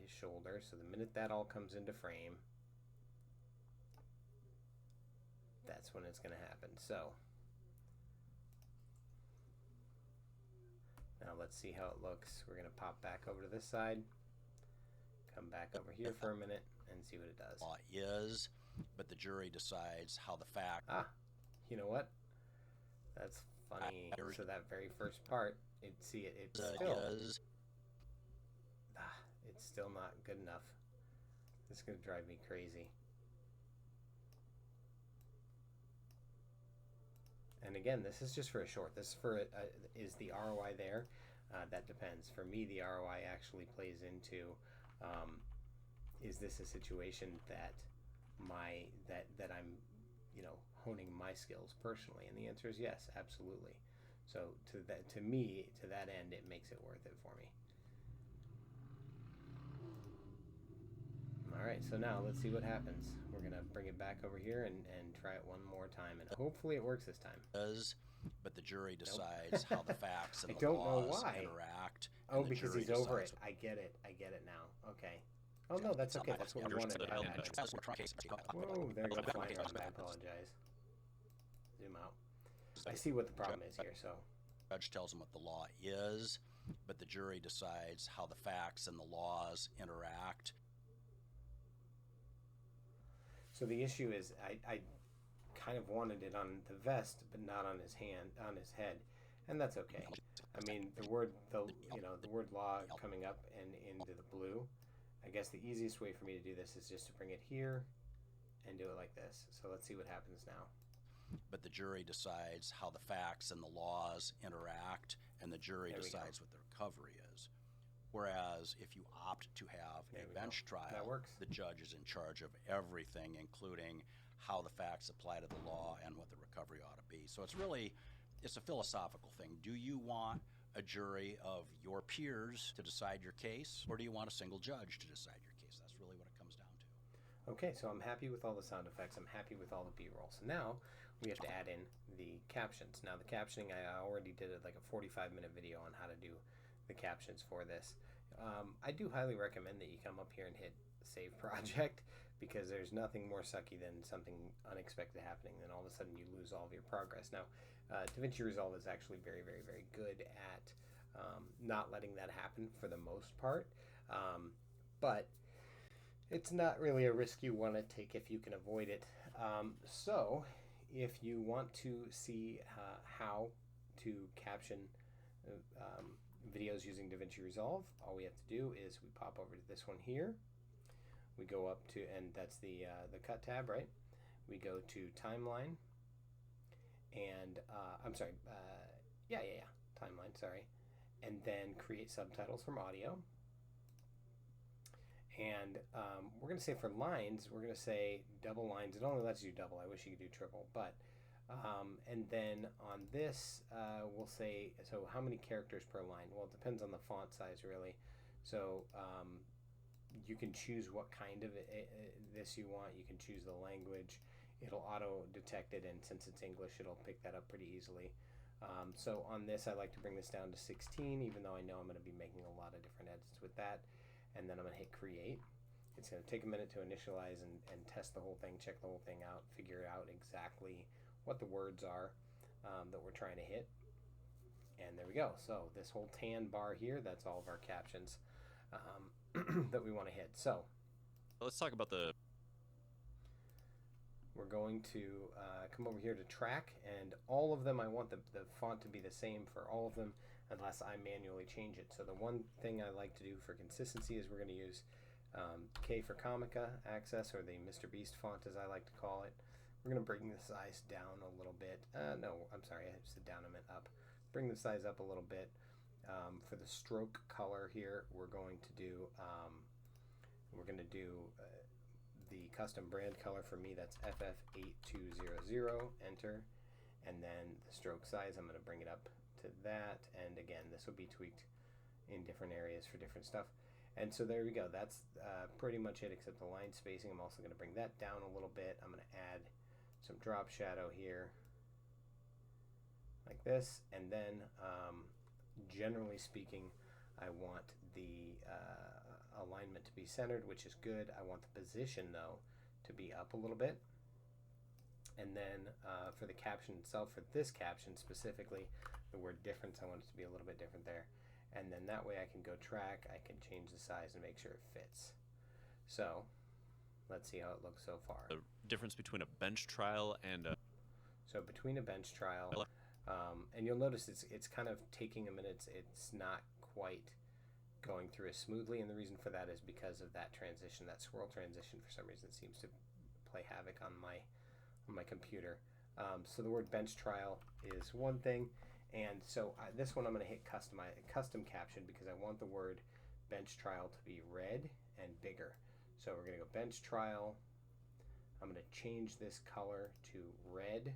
his shoulder. So the minute that all comes into frame, that's when it's going to happen. So now let's see how it looks. We're going to pop back over to this side, come back over here for a minute, and see what it does. Law is, but the jury decides how the fact... Ah, you know what? That's funny. So that very first part, it's still not good enough. This is going to drive me crazy. And again, this is just for a short. This is for is the ROI there? That depends. For me, the ROI actually plays into is this a situation that I'm honing my skills personally? And the answer is yes, absolutely. So to that end, it makes it worth it for me. All right, so now let's see what happens. We're gonna bring it back over here and try it one more time, and hopefully it works this time. But the jury decides how the facts and I the don't know laws why. interact. Oh, and the because jury he's over it. decides I get it now. Okay. Oh no, that's okay. That's what we wanted to happen. Whoa, there goes flying around. I apologize. Zoom out. I see what the problem is here. So The judge tells them what the law is, but the jury decides how the facts and the laws interact. So the issue is, I kind of wanted it on the vest, but not on his head, and that's okay. I mean, the word law coming up and into the blue. I guess the easiest way for me to do this is just to bring it here and do it like this. So let's see what happens now. But the jury decides how the facts and the laws interact, and the jury There we decides what the recovery is. Whereas if you opt to have There a we bench go. That trial, works. the judge is in charge of everything, including how the facts apply to the law and what the recovery ought to be. So it's a philosophical thing. Do you want a jury of your peers to decide your case, or do you want a single judge to decide your case? That's really what it comes down to. Okay, so I'm happy with all the sound effects. I'm happy with all the B-roll. So now we have to add in the captions. Now the captioning, I already did like a 45-minute video on how to do the captions for this. I do highly recommend that you come up here and hit Save Project, because there's nothing more sucky than something unexpected happening, then all of a sudden you lose all of your progress. Now, DaVinci Resolve is actually very, very, very good at not letting that happen for the most part, but it's not really a risk you want to take if you can avoid it. So if you want to see how to caption videos using DaVinci Resolve, all we have to do is we pop over to this one here. We go up to, and that's the cut tab, right? We go to timeline, and I'm sorry, timeline, sorry, and then create subtitles from audio. And we're going to say for lines, we're going to say double lines. It only lets you double. I wish you could do triple, but and then on this, we'll say, so how many characters per line? Well, it depends on the font size, really. So you can choose what kind of this you want. You can choose the language. It'll auto detect it, and since it's English, it'll pick that up pretty easily. So on this, I like to bring this down to 16, even though I know I'm going to be making a lot of different edits with that. And then I'm going to hit create. It's going to take a minute to initialize and test the whole thing, check the whole thing out, figure out exactly what the words are that we're trying to hit. And there we go. So this whole tan bar here, that's all of our captions that we want to hit. So Let's talk about the... We're going to come over here to track, and all of them, I want the font to be the same for all of them unless I manually change it. So the one thing I like to do for consistency is we're going to use K for Comica Access, or the Mr. Beast font as I like to call it. We're going to bring the size down a little bit. No, I'm sorry, I said down, I meant up. Bring the size up a little bit. For the stroke color here, we're going to do the custom brand color. For me, that's FF8200, enter, and then the stroke size, I'm going to bring it up to that, and again, this will be tweaked in different areas for different stuff. And so there we go. That's pretty much it, except the line spacing. I'm also going to bring that down a little bit. I'm going to add some drop shadow here, like this, and then generally speaking, I want the alignment to be centered, which is good. I want the position, though, to be up a little bit. And then for the caption itself, for this caption specifically, the word difference, I want it to be a little bit different there. And then that way I can go track, I can change the size and make sure it fits. So let's see how it looks so far. The difference between a bench trial and a... So between a bench trial, and you'll notice it's kind of taking a minute. It's not quite going through as smoothly, and the reason for that is because of that transition, that swirl transition. For some reason, seems to play havoc on my computer. So the word bench trial is one thing, and so this one I'm going to hit custom caption, because I want the word bench trial to be red and bigger. So we're going to go bench trial. I'm going to change this color to red.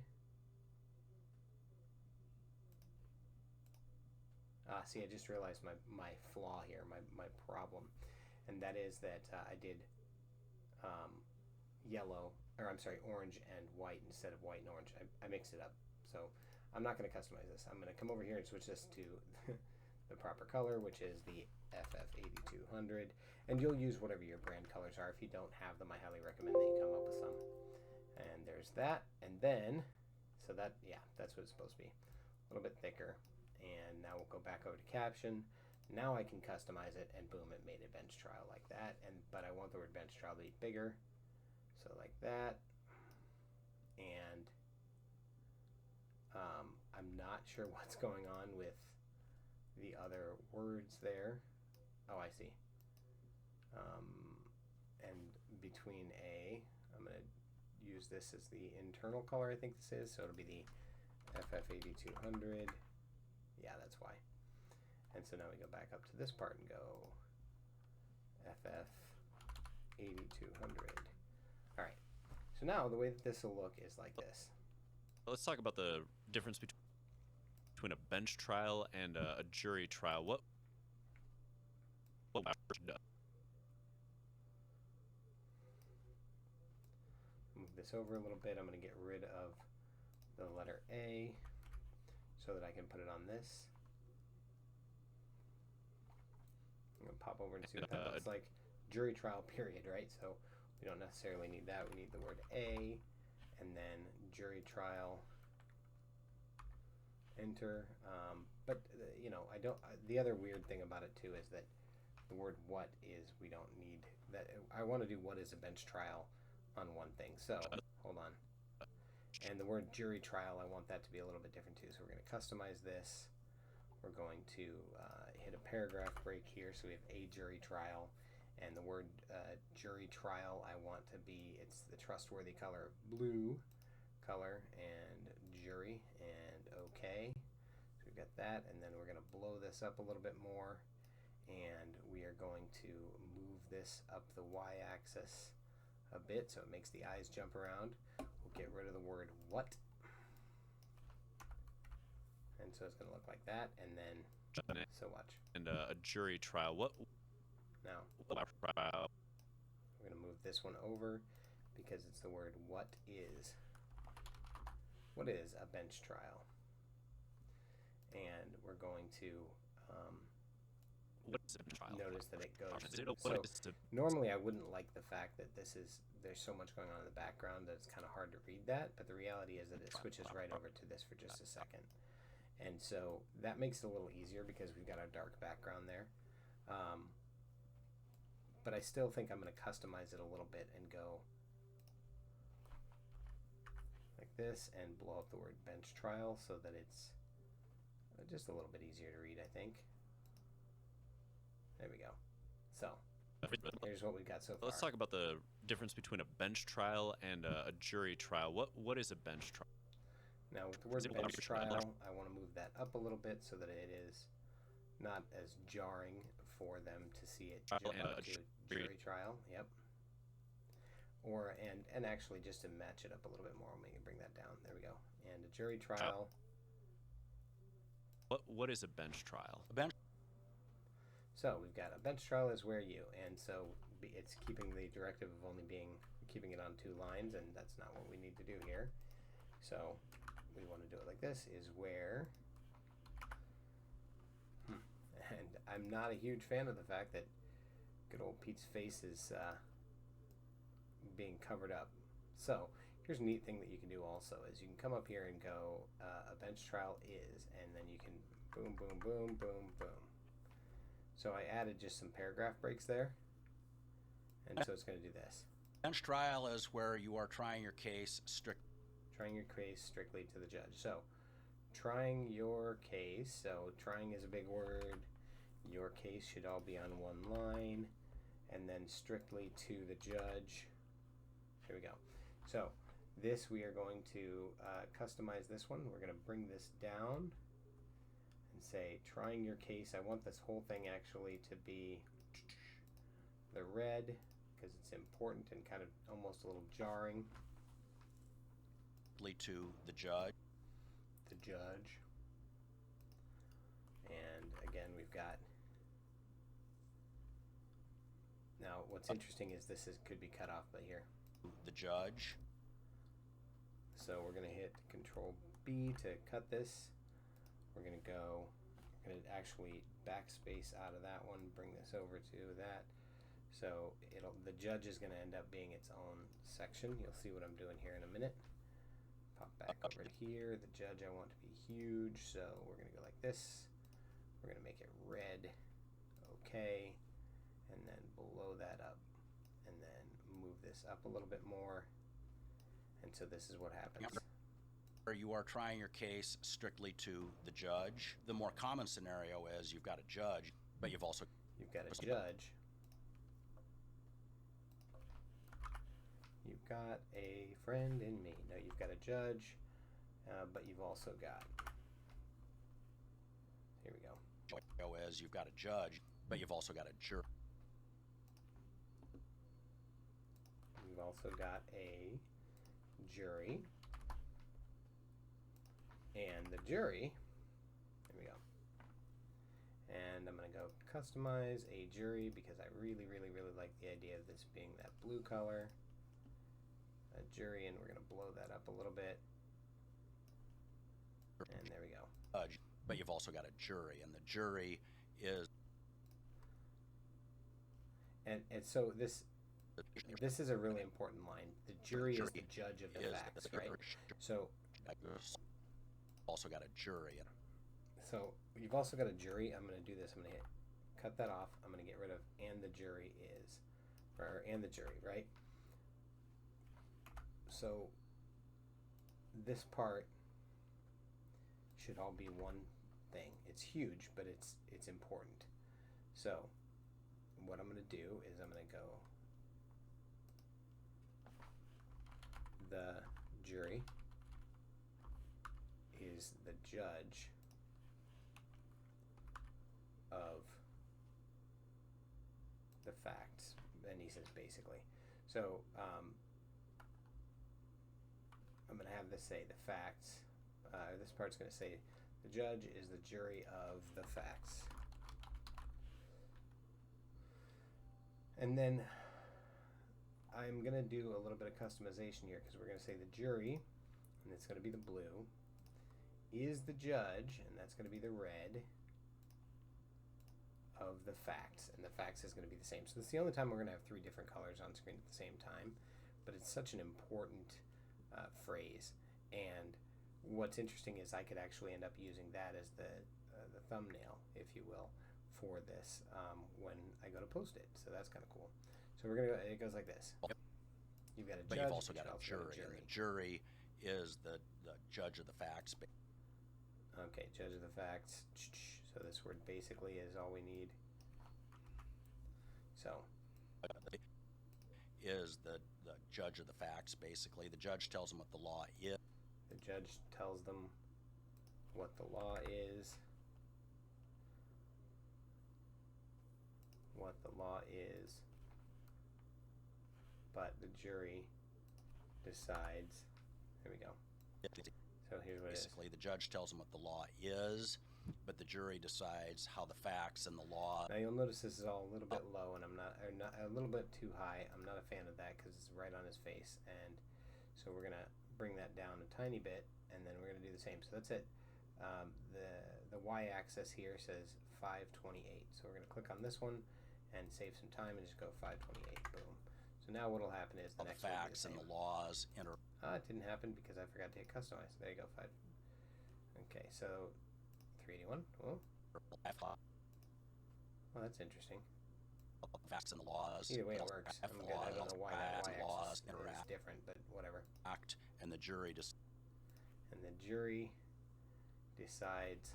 See, I just realized my flaw here, my problem, and that is that I did orange and white instead of white and orange. I mixed it up, so I'm not going to customize this. I'm going to come over here and switch this to the proper color, which is the FF8200, and you'll use whatever your brand colors are. If you don't have them, I highly recommend that you come up with some. And there's that, and then, so that, yeah, that's what it's supposed to be, a little bit thicker. And now we'll go back over to caption. Now I can customize it, and boom, it made a bench trial like that. But I want the word bench trial to be bigger, so like that. And I'm not sure what's going on with the other words there. Oh, I see. And between I'm going to use this as the internal color, I think this is, so it'll be the FF8200. Yeah, that's why. And so now we go back up to this part and go FF 8200. All right. So now the way that this will look is like this. Let's talk about the difference between a bench trial and a jury trial. What Move this over a little bit. I'm going to get rid of the letter A so that I can put it on this. I'm going to pop over and see what that looks like. Jury trial period, right? So we don't necessarily need that. We need the word A and then jury trial, enter. But you know, the other weird thing about it too is that the word what is, we don't need that. I want to do what is a bench trial on one thing. So hold on. And the word jury trial, I want that to be a little bit different too. So we're going to customize this. We're going to hit a paragraph break here. So we have a jury trial. And the word jury trial, I want to be, it's the trustworthy color of blue color, and jury, and okay. So we've got that, and then we're going to blow this up a little bit more, and we are going to move this up the y-axis a bit so it makes the eyes jump around. We'll get rid of the word what. And so it's going to look like that, and then, so watch. And a jury trial. Now, we're going to move this one over because it's the word what is. What is a bench trial? And we're going to notice that it goes. So normally I wouldn't like the fact that there's so much going on in the background that it's kind of hard to read that, but the reality is that it switches right over to this for just a second. And so that makes it a little easier because we've got our dark background there. But I still think I'm going to customize it a little bit and go like this and blow up the word bench trial so that it's just a little bit easier to read, I think. There we go. So here's what we've got so far. Let's talk about the difference between a bench trial and a jury trial. What is a bench trial? Now with the word bench trial, I want to move that up a little bit so that it is not as jarring for them to see it jump out to jury trial. Yep. Or and actually just to match it up a little bit more, we can bring that down. There we go. And a jury trial. What is a bench trial? So we've got a bench trial is where you, and so it's keeping the directive of only keeping it on 2 lines, and that's not what we need to do here. So we want to do it like this, is where. And I'm not a huge fan of the fact that good old Pete's face is being covered up. So here's a neat thing that you can do also is you can come up here and go a bench trial is, and then you can boom, boom, boom, boom, boom. So I added just some paragraph breaks there, and so it's going to do this. Bench trial is where you are trying your case strictly to the judge. So trying your case, so trying is a big word. Your case should all be on 1 line, and then strictly to the judge. Here we go. So this we are going to customize this one. We're going to bring this down and say trying your case. I want this whole thing actually to be the red because it's important and kind of almost a little jarring. To the judge. The judge. And again, we've got. Now, what's interesting is this could be cut off by here. The judge. So we're going to hit Control B to cut this. We're going to actually backspace out of that one, bring this over to that. So the judge is going to end up being its own section. You'll see what I'm doing here in a minute. Pop back over here. The judge I want to be huge, so we're going to go like this. We're going to make it red. Okay. And then blow that up. And then move this up a little bit more. And so this is what happens. Where you are trying your case strictly to the judge. The more common scenario is you've got a judge, but you've got a judge. You've got a friend in me. No, you've got a judge, but you've also got. Here we go. is you've got a judge, but you've also got a jury. We've also got a jury. And the jury, there we go. And I'm going to go customize a jury because I really, really, really like the idea of this being that blue color. A jury, and we're going to blow that up a little bit. And there we go. But you've also got a jury, and the jury is... And so this is a really important line. The jury is the judge of the facts, right? So... also got a jury. So you've also got a jury. I'm going to do this. I'm going to cut that off. I'm going to get rid of and the jury is, or and the jury, right? So this part should all be one thing. It's huge, but it's important. So what I'm going to do is I'm going to go the jury is the judge of the facts, and he says basically. So I'm going to have this say the facts. This part's going to say the judge is the jury of the facts. And then I'm going to do a little bit of customization here because we're going to say the jury, and it's going to be the blue, is the judge, and that's going to be the red, of the facts, and the facts is going to be the same. So it's the only time we're going to have three different colors on screen at the same time, but it's such an important phrase. And what's interesting is I could actually end up using that as the thumbnail, if you will, for this when I go to post it. So that's kind of cool. So we're going to go, it goes like this. You've got a judge, but you've also got a jury, and the jury is the judge of the facts. Okay, judge of the facts. So this word basically is all we need. So is the judge of the facts, basically. The judge tells them what the law is. The judge tells them what the law is. What the law is. But the jury decides. There we go. So here's what basically, it is. The judge tells them what the law is, but the jury decides how the facts and the law... Now you'll notice this is all a little bit low, and I'm not a little bit too high. I'm not a fan of that because it's right on his face, and so we're gonna bring that down a tiny bit, and then we're gonna do the same. So that's it. The y-axis here says 528. So we're gonna click on this one and save some time and just go 528. Boom. So now what'll happen is the next facts and the laws enter. It didn't happen because I forgot to hit customize. There you go, 5. Okay, so 381. Oh, well, that's interesting. Facts and the laws. Either way, it works. I don't know why that y-axis is different, but whatever. Act and the jury and the jury decides.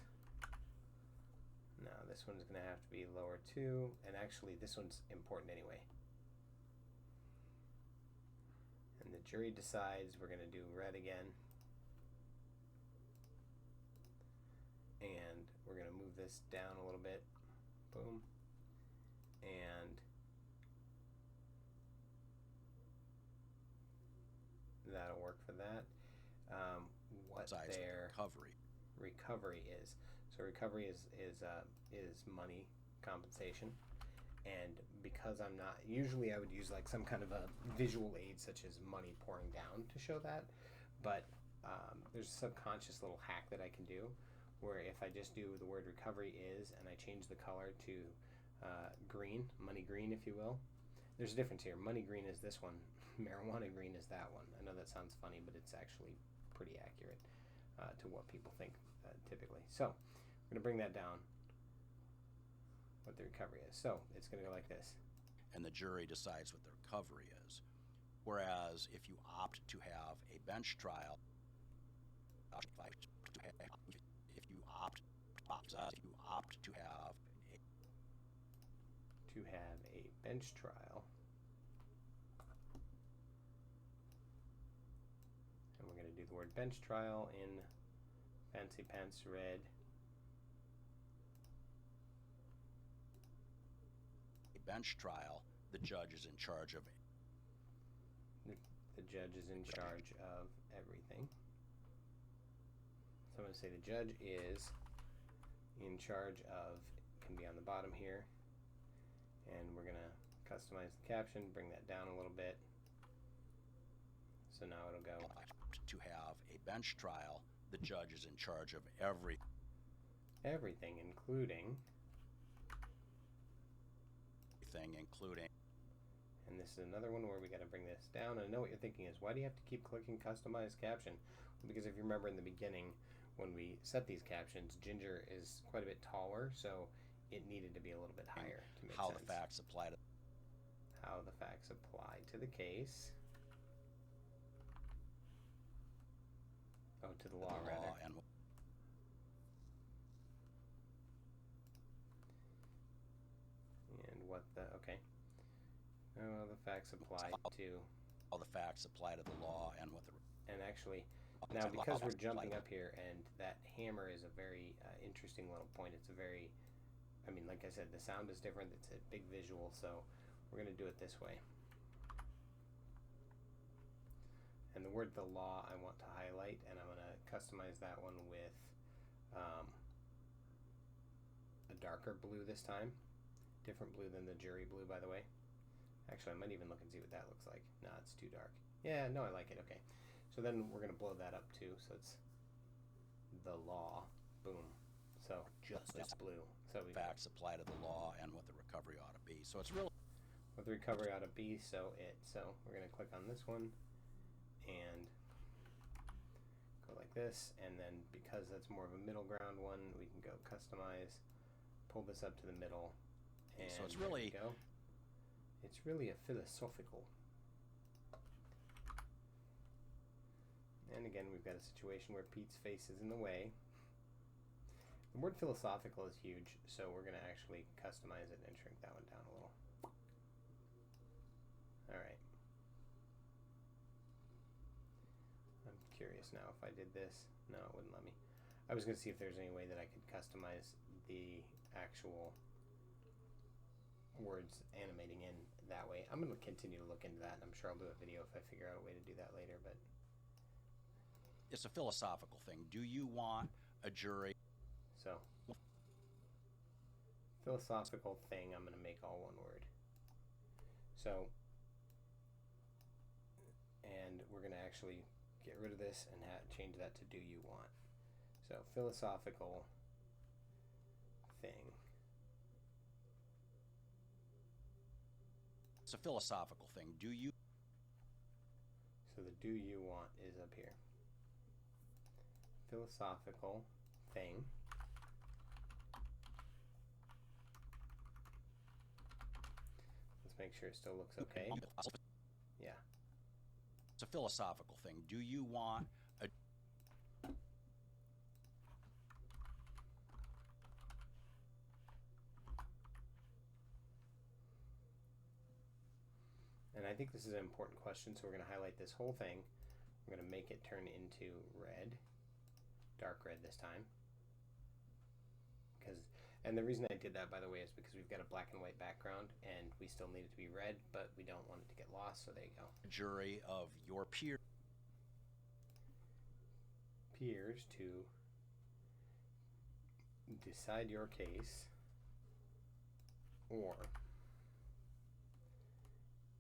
No, this one's going to have to be lower too, and actually, this one's important anyway. And the jury decides. We're going to do red again. And we're going to move this down a little bit. Boom. And that'll work for that. What their recovery is. So recovery is money compensation. And because I'm not, usually I would use like some kind of a visual aid such as money pouring down to show that. But there's a subconscious little hack that I can do where if I just do the word recovery is and I change the color to green, money green if you will. There's a difference here. Money green is this one, marijuana green is that one. I know that sounds funny, but it's actually pretty accurate to what people think typically. So we're going to bring that down, what the recovery is. So it's going to go like this. And the jury decides what the recovery is. Whereas if you opt to have a bench trial, if you opt to have a bench trial, and we're going to do the word bench trial in fancy pants red, bench trial, the judge is in charge of The judge is in charge of everything. So I'm going to say the judge is in charge of, can be on the bottom here, and we're going to customize the caption, bring that down a little bit. So now it'll go. To have a bench trial, the judge is in charge of everything, including, and this is another one where we got to bring this down. And I know what you're thinking is, why do you have to keep clicking customize caption? Well, because if you remember in the beginning, when we set these captions, Ginger is quite a bit taller, so it needed to be a little bit higher to make how sense. the facts apply to the case. Oh, to the law, rather. And what the, okay. Oh, the facts apply to. how the facts apply to the law and what the. And actually, now because we're jumping up here, and that hammer is a very interesting little point. It's a very, I mean, like I said, the sound is different. It's a big visual, so we're going to do it this way. And the word "the law" I want to highlight, and I'm going to customize that one with a darker blue this time. Different blue than the jury blue, by the way. Actually, I might even look and see what that looks like. Nah, it's too dark. Yeah, no, I like it. Okay. So then we're going to blow that up too. So it's the law. Boom. So just this blue. So we facts apply to the law and what the recovery ought to be. So it's really what the recovery ought to be. So we're going to click on this one and go like this. And then because that's more of a middle ground one, we can go customize, pull this up to the middle. And so it's really there we go. It's really a philosophical. And again, we've got a situation where Pete's face is in the way. The word philosophical is huge, so we're going to actually customize it and shrink that one down a little. Alright. I'm curious now if I did this. No, it wouldn't let me. I was going to see if there's any way that I could customize the actual words animating in that way. I'm going to continue to look into that, and I'm sure I'll do a video if I figure out a way to do that later, but it's a philosophical thing. Do you want a jury? So, philosophical thing, I'm going to make all one word. So, and we're going to actually get rid of this and change that to do you want. So, philosophical thing. It's a philosophical thing. Do you? So the do you want is up here. Philosophical thing. Let's make sure it still looks okay. Yeah. It's a philosophical thing. Do you want a And I think this is an important question, so we're going to highlight this whole thing. We're going to make it turn into red, dark red this time. And the reason I did that, by the way, is because we've got a black and white background, and we still need it to be red, but we don't want it to get lost, so there you go. Jury of your peers to decide your case, or...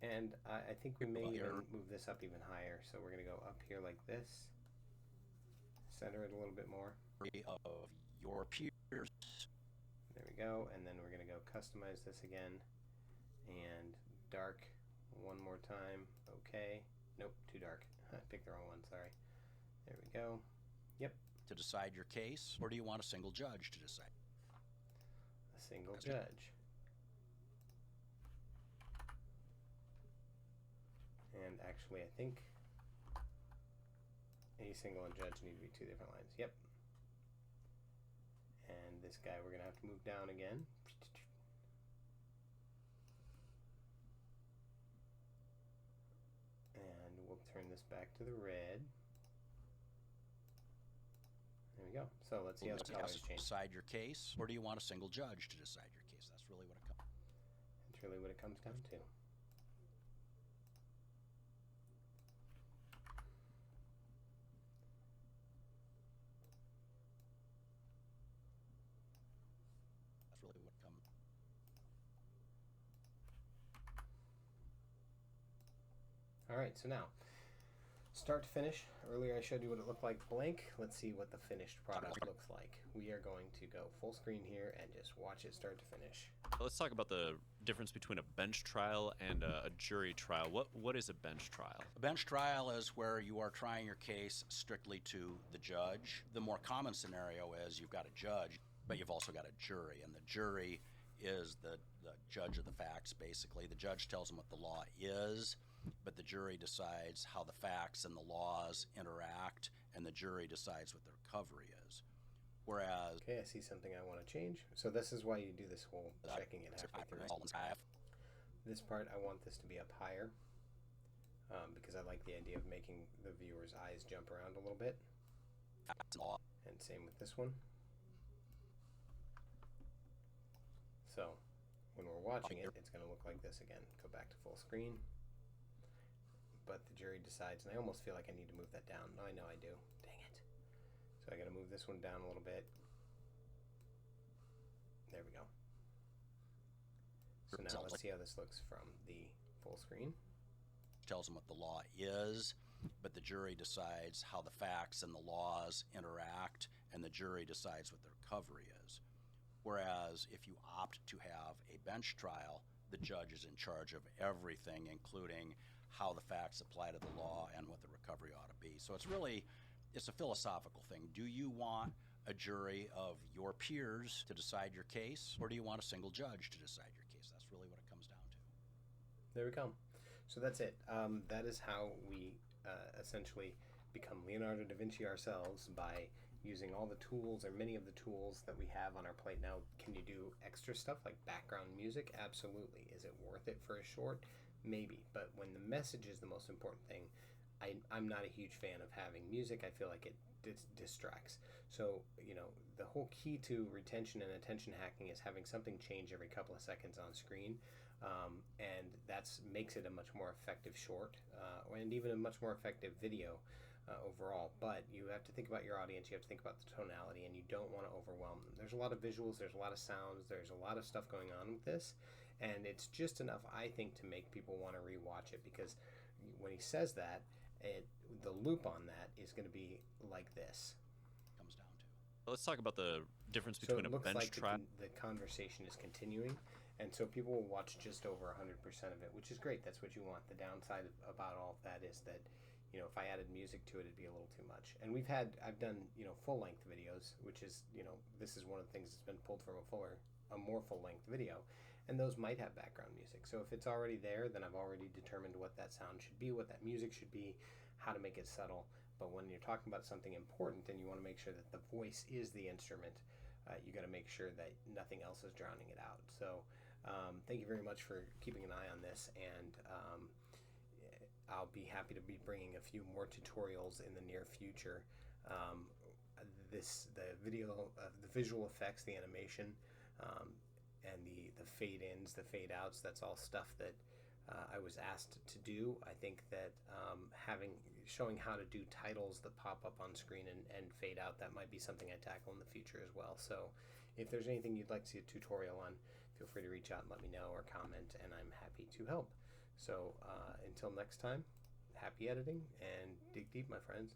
And I think we may even move this up even higher. So we're going to go up here like this. Center it a little bit more. Of your peers. There we go. And then we're going to go customize this again. And dark one more time. Okay. Nope, too dark. I picked the wrong one, sorry. There we go. Yep. To decide your case, or do you want a single judge to decide? A single judge. And actually, I think a single and judge need to be two different lines. Yep. And this guy, we're going to have to move down again. And we'll turn this back to the red. There we go. So let's see how the colors change. Decide your case, or do you want a single judge to decide your case? That's really what it comes. It's really what it comes down to. That's really what comes. All right, so now, start to finish. Earlier I showed you what it looked like blank. Let's see what the finished product looks like. We are going to go full screen here and just watch it start to finish. Let's talk about the difference between a bench trial and a jury trial. What is a bench trial? A bench trial is where you are trying your case strictly to the judge. The more common scenario is you've got a judge, but you've also got a jury, and the jury is the judge of the facts, basically. The judge tells them what the law is, but the jury decides how the facts and the laws interact, and the jury decides what the recovery is. Whereas, Okay, I see something I want to change. So this is why you do this whole checking it halfway through. This part, I want this to be up higher because I like the idea of making the viewer's eyes jump around a little bit. And same with this one. So when we're watching it, it's going to look like this again. Go back to full screen. But the jury decides, and I almost feel like I need to move that down. No, I know I do. Dang it. So I got to move this one down a little bit. There we go. So now let's see how this looks from the full screen. Tells them what the law is, but the jury decides how the facts and the laws interact, and the jury decides what the recovery is. Whereas if you opt to have a bench trial, the judge is in charge of everything, including how the facts apply to the law and what the recovery ought to be. So it's a philosophical thing. Do you want a jury of your peers to decide your case, or do you want a single judge to decide your case? That's really what it comes down to. There we go. So that's it. That is how we essentially become Leonardo da Vinci ourselves, by using all the tools, or many of the tools that we have on our plate. Now, can you do extra stuff like background music? Absolutely. Is it worth it for a short? Maybe. But when the message is the most important thing, I'm not a huge fan of having music. I feel like it distracts. So, the whole key to retention and attention hacking is having something change every couple of seconds on screen. And that makes it a much more effective short, and even a much more effective video overall. But you have to think about your audience, you have to think about the tonality, and you don't want to overwhelm them. There's a lot of visuals, there's a lot of sounds, there's a lot of stuff going on with this, and it's just enough, I think, to make people want to rewatch it, because when he says that, the loop on that is going to be like this. Comes down to. Let's talk about the difference between a bench trial. The conversation is continuing, and so people will watch just over 100% of it, which is great. That's what you want. The downside about all of that is that, if I added music to it, it'd be a little too much. And I've done, full-length videos, which is, this is one of the things that's been pulled from a more full-length video, and those might have background music. So if it's already there, then I've already determined what that sound should be, what that music should be, how to make it subtle. But when you're talking about something important and you want to make sure that the voice is the instrument, you got to make sure that nothing else is drowning it out. So thank you very much for keeping an eye on this, and I'll be happy to be bringing a few more tutorials in the near future. The video, the visual effects, the animation, and the fade-ins, the fade-outs, that's all stuff that I was asked to do. I think that showing how to do titles that pop up on screen and fade out, that might be something I tackle in the future as well. So if there's anything you'd like to see a tutorial on, feel free to reach out and let me know, or comment, and I'm happy to help. So until next time, happy editing and dig deep, my friends.